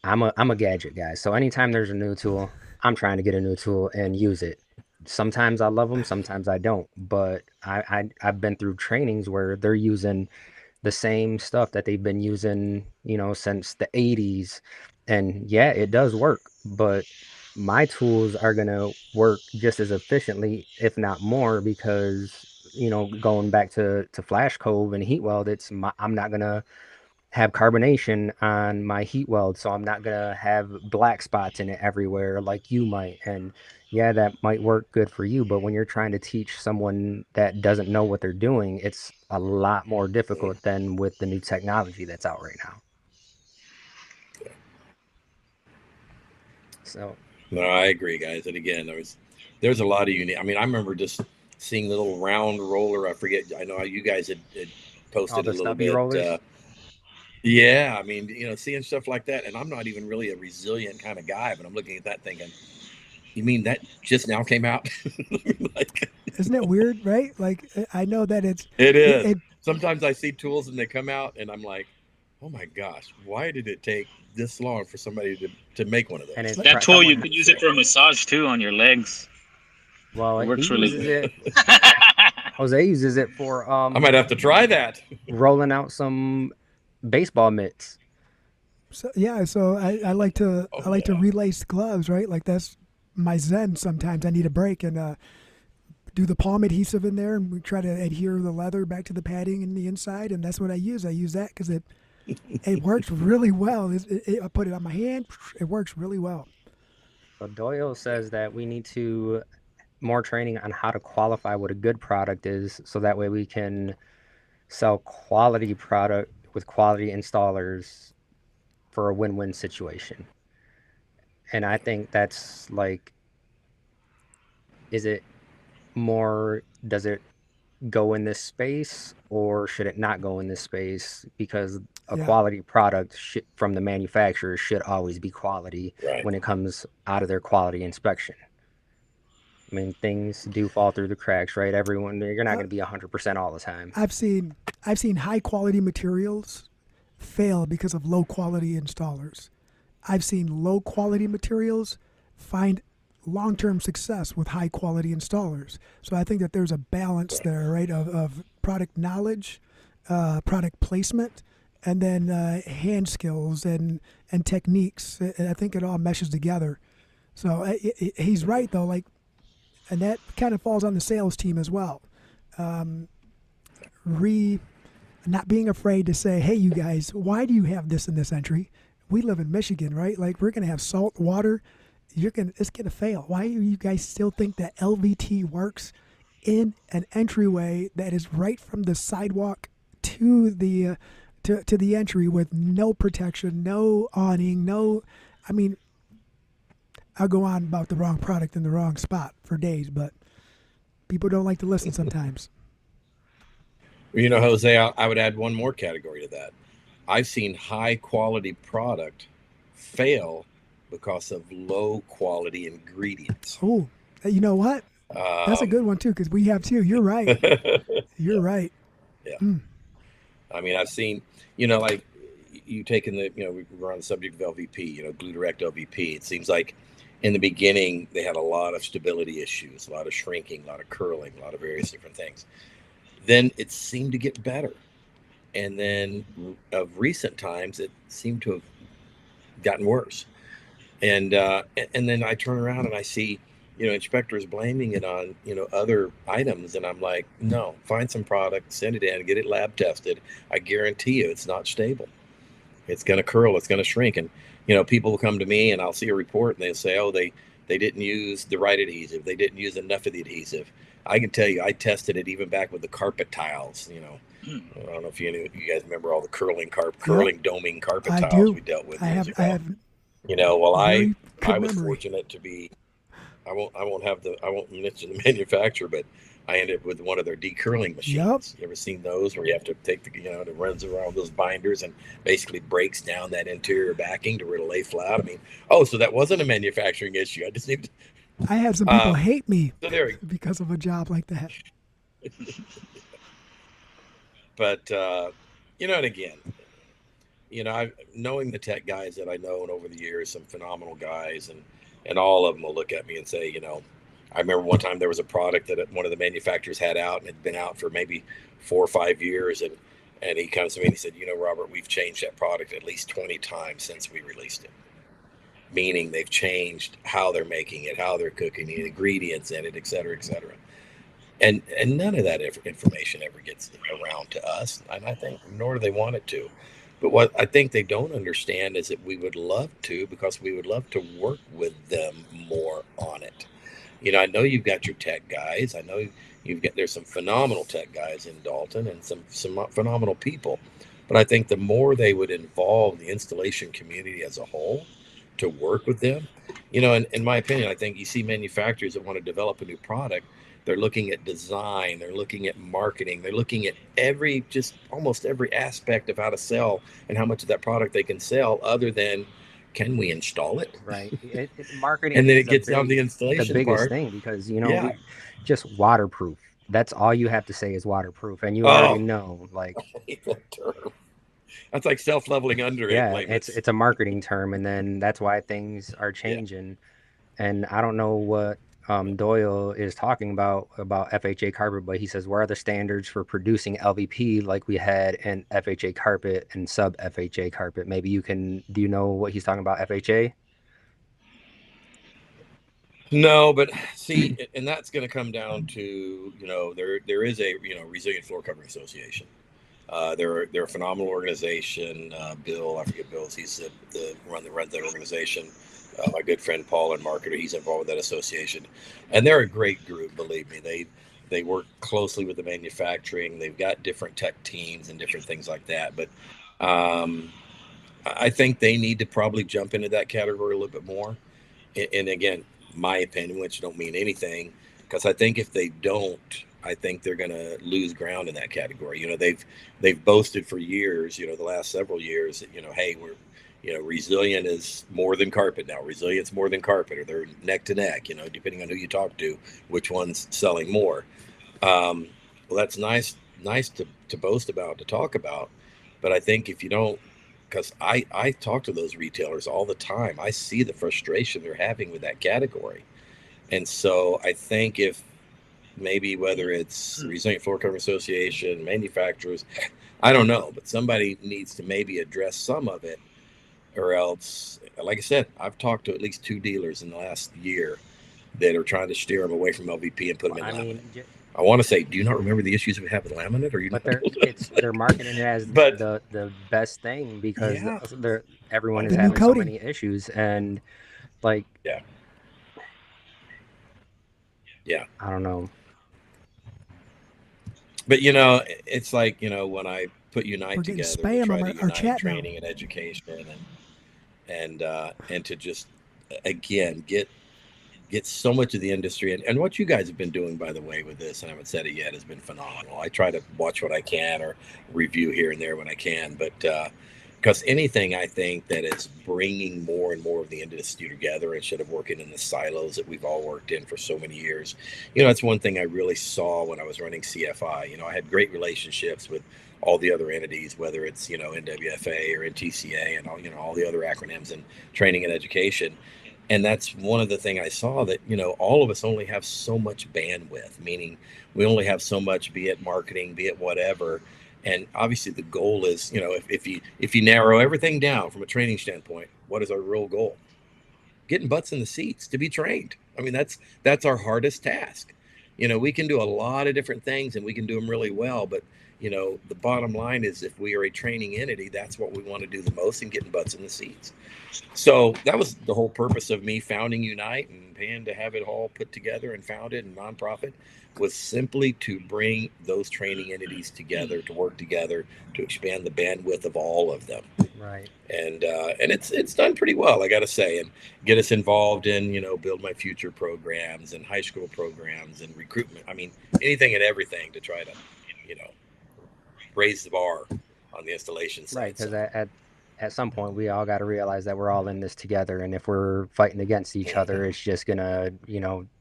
I'm a gadget guy. So anytime there's a new tool, I'm trying to get a new tool and use it. Sometimes I love them, sometimes I don't. But I've been through trainings where they're using the same stuff that they've been using, since the 80s. And yeah, it does work, but my tools are going to work just as efficiently, if not more, because, going back to Flash Cove and Heat Weld, I'm not going to have carbonation on my heat weld, so I'm not gonna have black spots in it everywhere like you might. And yeah, that might work good for you, but when you're trying to teach someone that doesn't know what they're doing, it's a lot more difficult than with the new technology that's out right now. So no, I agree, guys. And again, there's a lot of unique. I mean, I remember just seeing the little round roller. I forget. I know you guys had posted a little bit. Yeah, I mean, seeing stuff like that, and I'm not even really a resilient kind of guy, but I'm looking at that thinking, you mean that just now came out? Isn't it weird, right? Like, I know that it is. Sometimes I see tools and they come out, and I'm like, oh my gosh, why did it take this long for somebody to make one of those? And that tool, you could use it for a massage too on your legs. Well, it works really good. Jose uses it for I might have to try that. Rolling out some baseball mitts. So I like to relace gloves, right? Like that's my zen. Sometimes I need a break and do the palm adhesive in there, and we try to adhere the leather back to the padding in the inside, and that's what I use. I use that because it works really well. I put it on my hand, it works really well. So Doyle says that we need to more training on how to qualify what a good product is, so that way we can sell quality product with quality installers for a win-win situation. And I think that's like, does it go in this space, or should it not go in this space? Because a quality product from the manufacturer should always be quality when it comes out of their quality inspection. I mean, things do fall through the cracks, right? You're not going to be 100% all the time. I've seen high quality materials fail because of low quality installers. I've seen low quality materials find long-term success with high quality installers. So I think that there's a balance there, right, of product knowledge, product placement, and then hand skills and techniques. I think it all meshes together. So he's right though, like, and that kind of falls on the sales team as well. Not being afraid to say, hey, you guys, why do you have this in this entry? We live in Michigan, right? Like, we're going to have salt water. It's going to fail. Why do you guys still think that LVT works in an entryway that is right from the sidewalk to the to the entry with no protection, no awning, I'll go on about the wrong product in the wrong spot for days, but people don't like to listen sometimes. Jose, I would add one more category to that. I've seen high quality product fail because of low quality ingredients. Oh, you know what? That's a good one too, because we have too. You're right. You're right. Yeah. I mean, I've seen, like you taking we're on the subject of LVP, Glue Direct LVP. It seems like in the beginning, they had a lot of stability issues, a lot of shrinking, a lot of curling, a lot of various different things. Then it seemed to get better. And then of recent times, it seemed to have gotten worse. And then I turn around and I see, inspectors blaming it on, other items. And I'm like, no, find some product, send it in, get it lab tested. I guarantee you it's not stable. It's going to curl, it's going to shrink. And, people will come to me and I'll see a report and they'll say, oh, they didn't use the right adhesive. They didn't use enough of the adhesive. I can tell you, I tested it even back with the carpet tiles, I don't know if you guys remember all the curling doming carpet tiles we dealt with. I have. I was fortunate to be. I won't mention the manufacturer, but I ended up with one of their decurling machines. Yep. You ever seen those where you have to take it runs around those binders and basically breaks down that interior backing to where it'll lay flat? I mean, so that wasn't a manufacturing issue. I just need I had some people hate me So there we go. because of a job like that. But and again, knowing the tech guys that I know and over the years, some phenomenal guys, and all of them will look at me and say, I remember one time there was a product that one of the manufacturers had out and had been out for maybe 4 or 5 years, and he comes to me and he said, Robert, we've changed that product at least 20 times since we released it. Meaning they've changed how they're making it, how they're cooking the ingredients in it, et cetera, et cetera. And none of that information ever gets around to us, and I think nor do they want it to. But what I think they don't understand is that we would love to, because we would love to work with them more on it. I know you've got your tech guys. I know there's some phenomenal tech guys in Dalton and some phenomenal people. But I think the more they would involve the installation community as a whole to work with them, in my opinion, I think you see manufacturers that want to develop a new product. They're looking at design, they're looking at marketing, they're looking at almost every aspect of how to sell and how much of that product they can sell, other than, can we install it? Right. Marketing, and then it gets down to the installation the biggest part. thing, because just waterproof. That's all you have to say is waterproof, and you already know. Like, that term. That's like self-leveling under it. Like it's a marketing term, and then that's why things are changing. Yeah. And I don't know what Doyle is talking about FHA carpet, but he says, where are the standards for producing LVP like we had in FHA carpet and sub FHA carpet? Maybe do you know what he's talking about, FHA? No, but see, and that's going to come down to, there is a, Resilient Floor Covering Association. They're a phenomenal organization. Bill, I forget Bill's, he's the runs that organization. My good friend Paul, and marketer, he's involved with that association, and they're a great group. Believe me, they work closely with the manufacturing. They've got different tech teams and different things like that. But I think they need to probably jump into that category a little bit more. And again, my opinion, which don't mean anything, because I think if they don't, I think they're going to lose ground in that category. They've boasted for years, the last several years, that, hey, we're, Resilient is more than carpet now. Resilient's more than carpet, or they're neck to neck, depending on who you talk to, which one's selling more. Well, that's nice to boast about, to talk about. But I think if you don't, because I talk to those retailers all the time, I see the frustration they're having with that category. And so I think if maybe, whether it's Resilient Floor Covering Association, manufacturers, I don't know, but somebody needs to maybe address some of it, or else, like I said, I've talked to at least 2 dealers in the last year that are trying to steer them away from LVP and put them in laminate. I want to say, do you not remember the issues we have with laminate? Or they're marketing it as the best thing, because everyone is having so many issues, and like I don't know. But it's like, when I put Unite together, we try to unite training and education, and to just again get so much of the industry, and what you guys have been doing, by the way, with this, and I haven't said it yet, has been phenomenal. I try to watch what I can, or review here and there when I can, but because anything, I think, that is bringing more and more of the industry together instead of working in the silos that we've all worked in for so many years. That's one thing I really saw when I was running CFI. I had great relationships with all the other entities, whether it's, NWFA or NTCA and all the other acronyms in training and education. And that's one of the things I saw, that, all of us only have so much bandwidth, meaning we only have so much, be it marketing, be it whatever. And obviously the goal is, if you narrow everything down from a training standpoint, what is our real goal? Getting butts in the seats to be trained. I mean, that's our hardest task. We can do a lot of different things, and we can do them really well, but the bottom line is, if we are a training entity, that's what we want to do the most, and getting butts in the seats. So that was the whole purpose of me founding Unite and paying to have it all put together and founded and nonprofit, was simply to bring those training entities together, to work together, to expand the bandwidth of all of them. Right. And it's done pretty well, I got to say, and get us involved in, Build My Future programs and high school programs and recruitment. I mean, anything and everything to try to, raise the bar on the installation side. Right, because at some point we all got to realize that we're all in this together, and if we're fighting against each other, it's just gonna,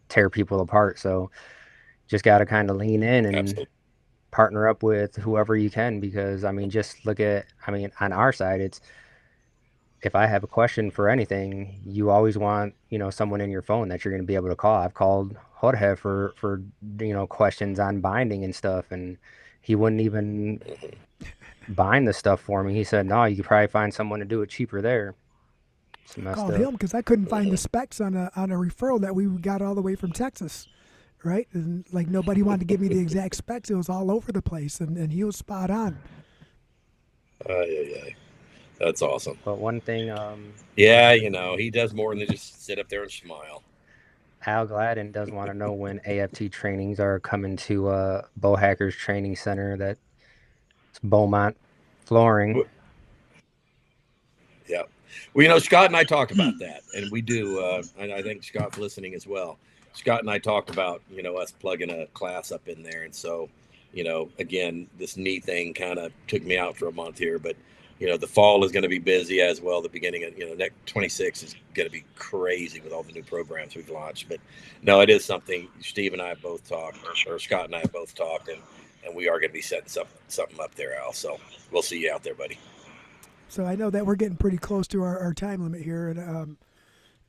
tear people apart. So just got to kind of lean in and Absolutely. partner up with whoever you can, because just look at, on our side, it's, if I have a question for anything, you always want, someone in your phone that you're going to be able to call. I've called Jorge for questions on binding and stuff, and he wouldn't even bind the stuff for me. He said, no, you could probably find someone to do it cheaper there. It's messed Called up. him because I couldn't find the specs on a referral that we got all the way from Texas, right? And like nobody wanted to give me the exact specs. It was all over the place, and he was spot on. Yeah. That's awesome. But one thing, yeah, he does more than just sit up there and smile. Al Gladden does want to know when AFT trainings are coming to Bow Hackers Training Center. That's Beaumont Flooring. Yeah. Well, Scott and I talked about that, and we do, and I think Scott's listening as well. Scott and I talked about, us plugging a class up in there. And so, again, this knee thing kind of took me out for a month here, but, the fall is going to be busy as well. The beginning of, next 26 is going to be crazy with all the new programs we've launched. But no, it is something Steve and I have both talked, or Scott and I have both talked, and we are going to be setting something up there, Al. So we'll see you out there, buddy. So I know that we're getting pretty close to our time limit here, and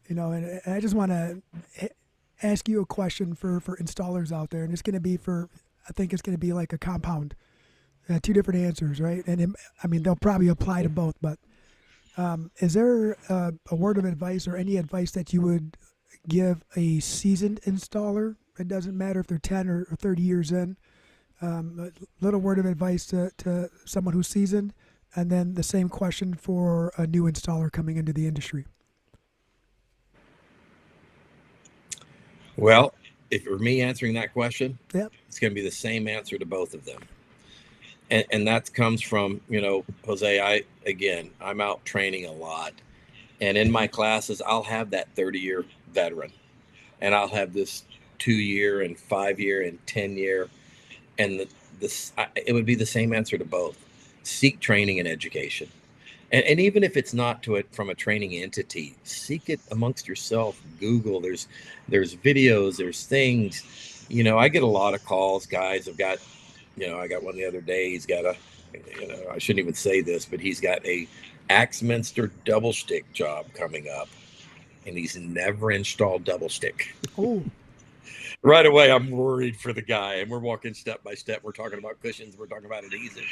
and I just want to ask you a question for installers out there, and it's going to be I think it's going to be like a compound, two different answers, right? And they'll probably apply to both, but is there a word of advice or any advice that you would give a seasoned installer? It doesn't matter if they're 10 or 30 years in. A little word of advice to someone who's seasoned. And then the same question for a new installer coming into the industry. Well, if it were me answering that question, yep, it's going to be the same answer to both of them. And that comes from, Jose, I'm out training a lot. And in my classes, I'll have that 30-year veteran. And I'll have this 2-year and 5-year and 10-year. And it would be the same answer to both. Seek training and education. And even if it's not from a training entity, seek it amongst yourself. Google, there's videos, there's things. I get a lot of calls. Guys have got, I got one the other day. He's got I shouldn't even say this, but he's got a Axminster double stick job coming up, and he's never installed double stick. Oh. Right away, I'm worried for the guy, and we're walking step by step. We're talking about cushions. We're talking about adhesives.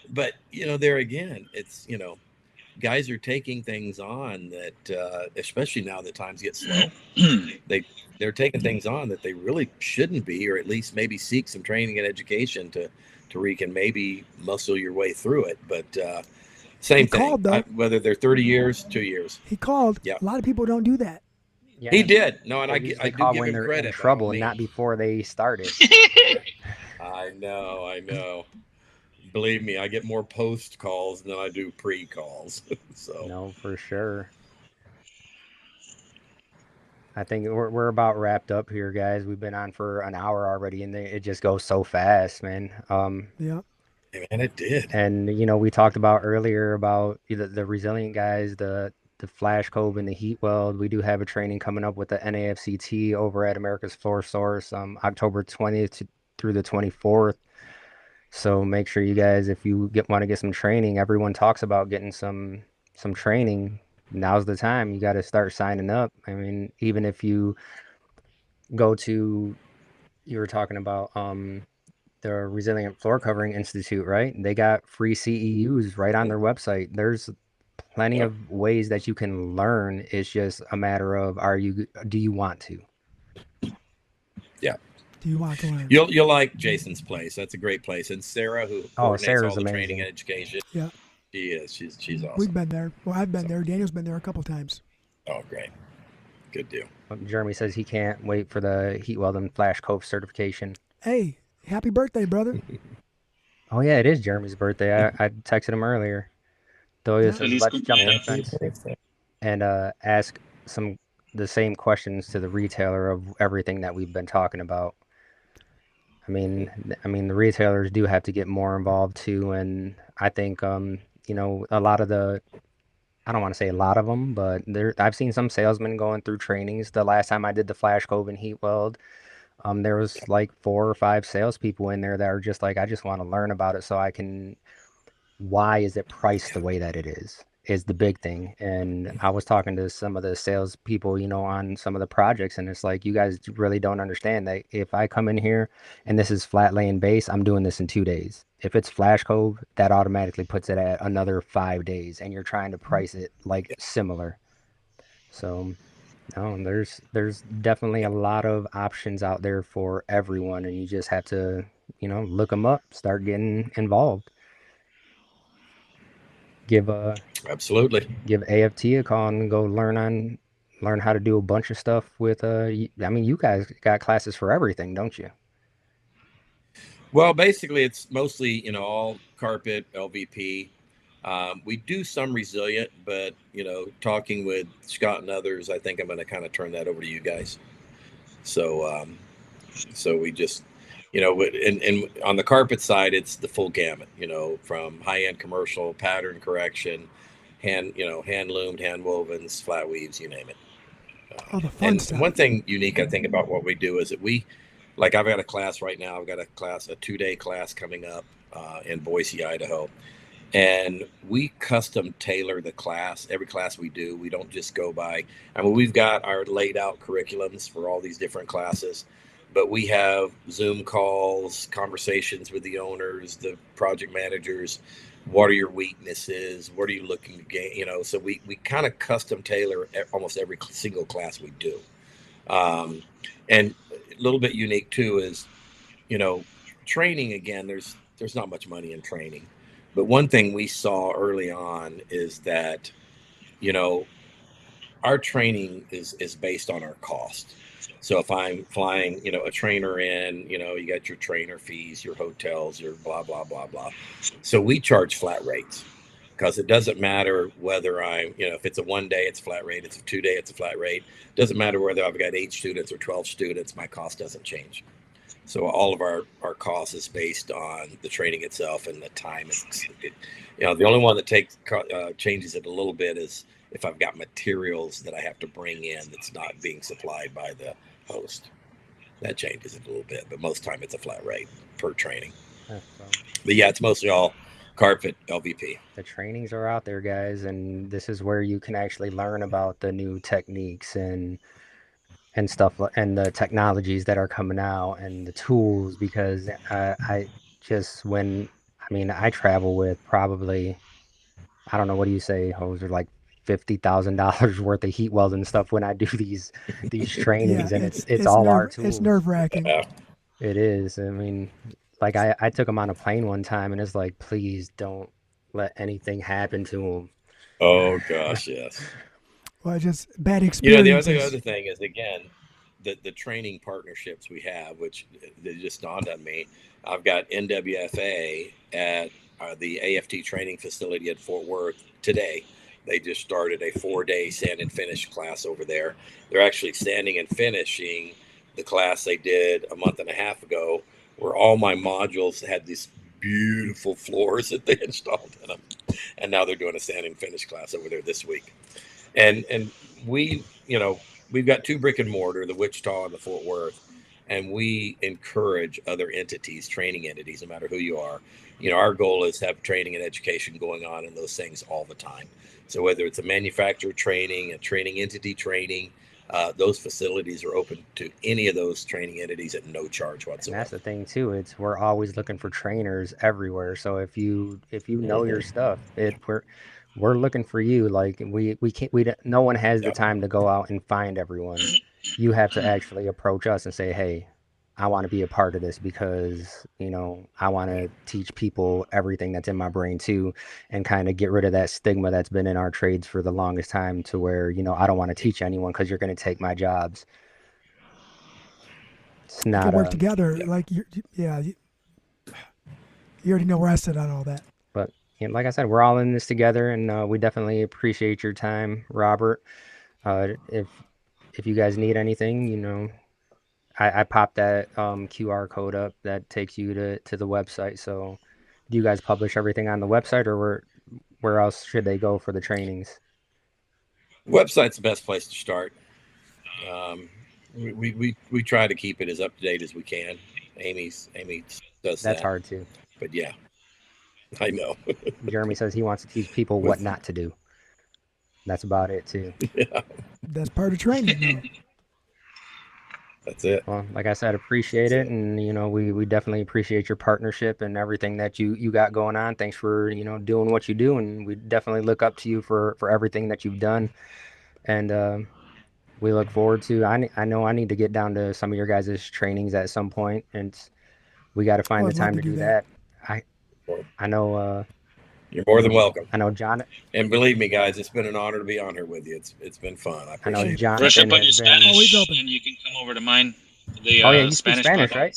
But, there again, it's, guys are taking things on that, especially now that times get slow, they're taking things on that they really shouldn't be, or at least maybe seek some training and education to where you can maybe muscle your way through it. But same thing, called, though. Whether they're 30 years, 2 years. He called. Yeah. A lot of people don't do that. Yeah, he did. No, and I do give when him they're credit. in trouble, not before they started. I know. Believe me, I get more post calls than I do pre calls. So no, for sure. I think we're about wrapped up here, guys. We've been on for an hour already, and it just goes so fast, man. Yeah. Man, it did. And we talked about earlier about the resilient guys, the flash cove and the heat weld. We do have a training coming up with the NAFCT over at America's Floor Source, October 20th through the 24th. So make sure you guys, if you want to get some training, everyone talks about getting some training. Now's the time. You got to start signing up. Even if you go to, you were talking about the Resilient Floor Covering Institute, right? They got free CEUs right on their website. There's plenty of ways that you can learn. It's just a matter of do you want to? Yeah. Do you want to learn? You'll like Jason's place. That's a great place. And Sarah, who coordinates Sarah's all the amazing. Training and education. Yeah. She is. She's awesome. We've been there. Well, I've been there. Daniel's been there a couple times. Oh, great. Good deal. Jeremy says he can't wait for the heat weld and flash cove certification. Hey, happy birthday, brother. Oh, yeah, it is Jeremy's birthday. I texted him earlier. Doya says, let's jump the fence and ask the same questions to the retailer of everything that we've been talking about. The retailers do have to get more involved too, and I think a lot of the, I don't want to say a lot of them, but I've seen some salesmen going through trainings. The last time I did the flash cove and heat weld, there was like 4 or 5 salespeople in there that are just like, I just want to learn about it so I can, why is it priced the way that it is the big thing. And I was talking to some of the salespeople, on some of the projects, and it's like, you guys really don't understand that if I come in here and this is flat laying base, I'm doing this in 2 days. If it's flash cove, that automatically puts it at another 5 days, and you're trying to price it like similar. So no, there's definitely a lot of options out there for everyone, and you just have to, look them up, start getting involved. Give Absolutely. give AFT a call and go learn how to do a bunch of stuff with I mean, you guys got classes for everything, don't you? Well, basically, it's mostly, all carpet, LVP. We do some resilient, but, talking with Scott and others, I think I'm going to kind of turn that over to you guys. So we just, and on the carpet side, it's the full gamut, from high-end commercial, pattern correction, hand loomed, hand wovens, flat weaves, you name it. Oh, the fun And stuff. one thing unique I think about what we do is that like I've got a class right now. I've got a 2-day class coming up in Boise, Idaho. And we custom tailor the class. Every class we do, we don't just go by. I mean, we've got our laid out curriculums for all these different classes, but we have Zoom calls, conversations with the owners, the project managers. What are your weaknesses? What are you looking to gain? So we kind of custom tailor almost every single class we do. And a little bit unique too is, training again, there's not much money in training. But one thing we saw early on is that, our training is based on our cost. So if I'm flying, a trainer in, you got your trainer fees, your hotels, your blah, blah, blah, blah. So we charge flat rates because it doesn't matter whether I'm, if it's a 1 day, it's a flat rate. It's a 2 day, it's a flat rate. Doesn't matter whether I've got 8 students or 12 students, my cost doesn't change. So all of our cost is based on the training itself and the time. The only one that changes it a little bit is if I've got materials that I have to bring in that's not being supplied by the host. That changes it a little bit, but most time it's a flat rate per training. Well, But yeah, it's mostly all carpet LVP. the trainings are out there, guys, and this is where you can actually learn about the new techniques and stuff, and the technologies that are coming out and the tools, because I just I travel with probably, I don't know, what do you say, Hoser, like $50,000 worth of heat welding stuff when I do these Yeah, trainings, and it's all our tools. It's nerve wracking. It is. I mean, like I took him on a plane one time, and it's like, please don't let anything happen to him. Oh gosh, yes. Well, just bad The experiences. other thing is, again, the training partnerships we have, which they just dawned on me. I've got NWFA at the AFT training facility at Fort Worth today. They just started a 4-day sand and finish class over there. They're actually sanding and finishing the class they did a month and a half ago, where all my modules had these beautiful floors that they installed in them. And now they're doing a sand and finish class over there this week. And we, we've got 2 brick and mortar, the Wichita and the Fort Worth, and we encourage other entities, training entities, no matter who you are. Our goal is to have training and education going on in those things all the time. So whether it's a manufacturer training, a training entity training, those facilities are open to any of those training entities at no charge whatsoever. And that's the thing too. We're always looking for trainers everywhere. So if you know your stuff, we're looking for you. Like we can't, no one has the time to go out and find everyone. You have to actually approach us and say, hey, I want to be a part of this because, I want to teach people everything that's in my brain too, and kind of get rid of that stigma that's been in our trades for the longest time, to where, I don't want to teach anyone because you're going to take my jobs. It's You not can work together. Like, you already know where I sit on all that. But like I said, we're all in this together, and we definitely appreciate your time, Robert. If you guys need anything, I popped that QR code up that takes you to the website. So do you guys publish everything on the website, or where else should they go for the trainings? Website's the best place to start. We try to keep it as up to date as we can. Amy does that. That's hard too. But yeah, I know. Jeremy says he wants to teach people what not to do. That's about it too. Yeah, That's part of training, though. that's it. Well, like I said, appreciate it. And, you know, we definitely appreciate your partnership and everything that you got going on. Thanks for, you know, doing what you do. And we definitely look up to you for everything that you've done. And we look forward to, I know I need to get down to some of your guys' trainings at some point, and we got to find the time to do that. I know, you're more than welcome. I know John. And believe me, guys, it's been an honor to be on here with you. It's been fun. I know appreciate it. John. Brush up on your Spanish, always open. and you can come over to mine. The, Oh yeah, you speak Spanish, right?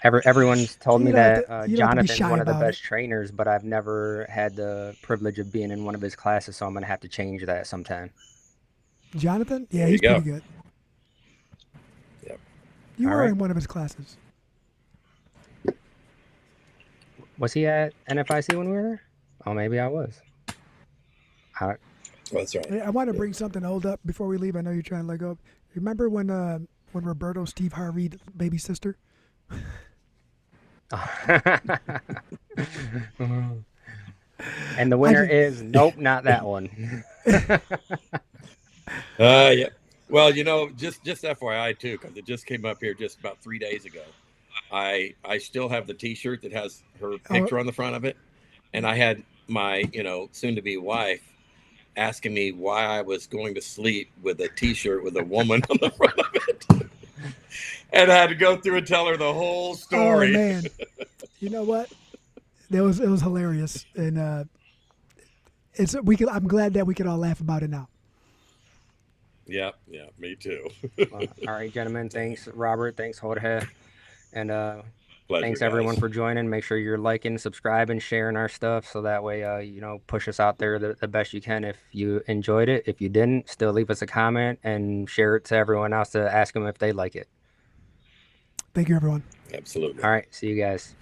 Everyone's told me You don't have that to- you don't have to be Jonathan's shy one of the about best trainers, but I've never had the privilege of being in one of his classes, so I'm gonna have to change that sometime. Jonathan? Yeah, There you he's go. pretty good. Yep. You All were right. in one of his classes. Was he at NFIC when we were there? Oh, maybe I was. That's right. Hey, I want to bring something old up before we leave. I know you're trying to let go. Remember when Roberto Steve Harvey baby sister? And the winner is nope, not that one. Yeah. Well, you know, just FYI too, because it just came up here just about 3 days ago. I still have the T-shirt that has her picture on the front of it, and I had my, you know, soon-to-be wife asking me why I was going to sleep with a T-shirt with a woman on the front of it, and I had to go through and tell her the whole story. Oh man, you know what? It was hilarious, and I'm glad that we could all laugh about it now. Yeah, me too. All right, gentlemen. Thanks, Robert. Thanks, Jorge. And Pleasure, thanks guys. everyone for joining. Make sure you're liking, subscribing, sharing our stuff, so that way you know, push us out there the best you can. If you enjoyed it, if you didn't, still leave us a comment and share it to everyone else to ask them if they like it. Thank you, everyone. Absolutely. All right, see you guys.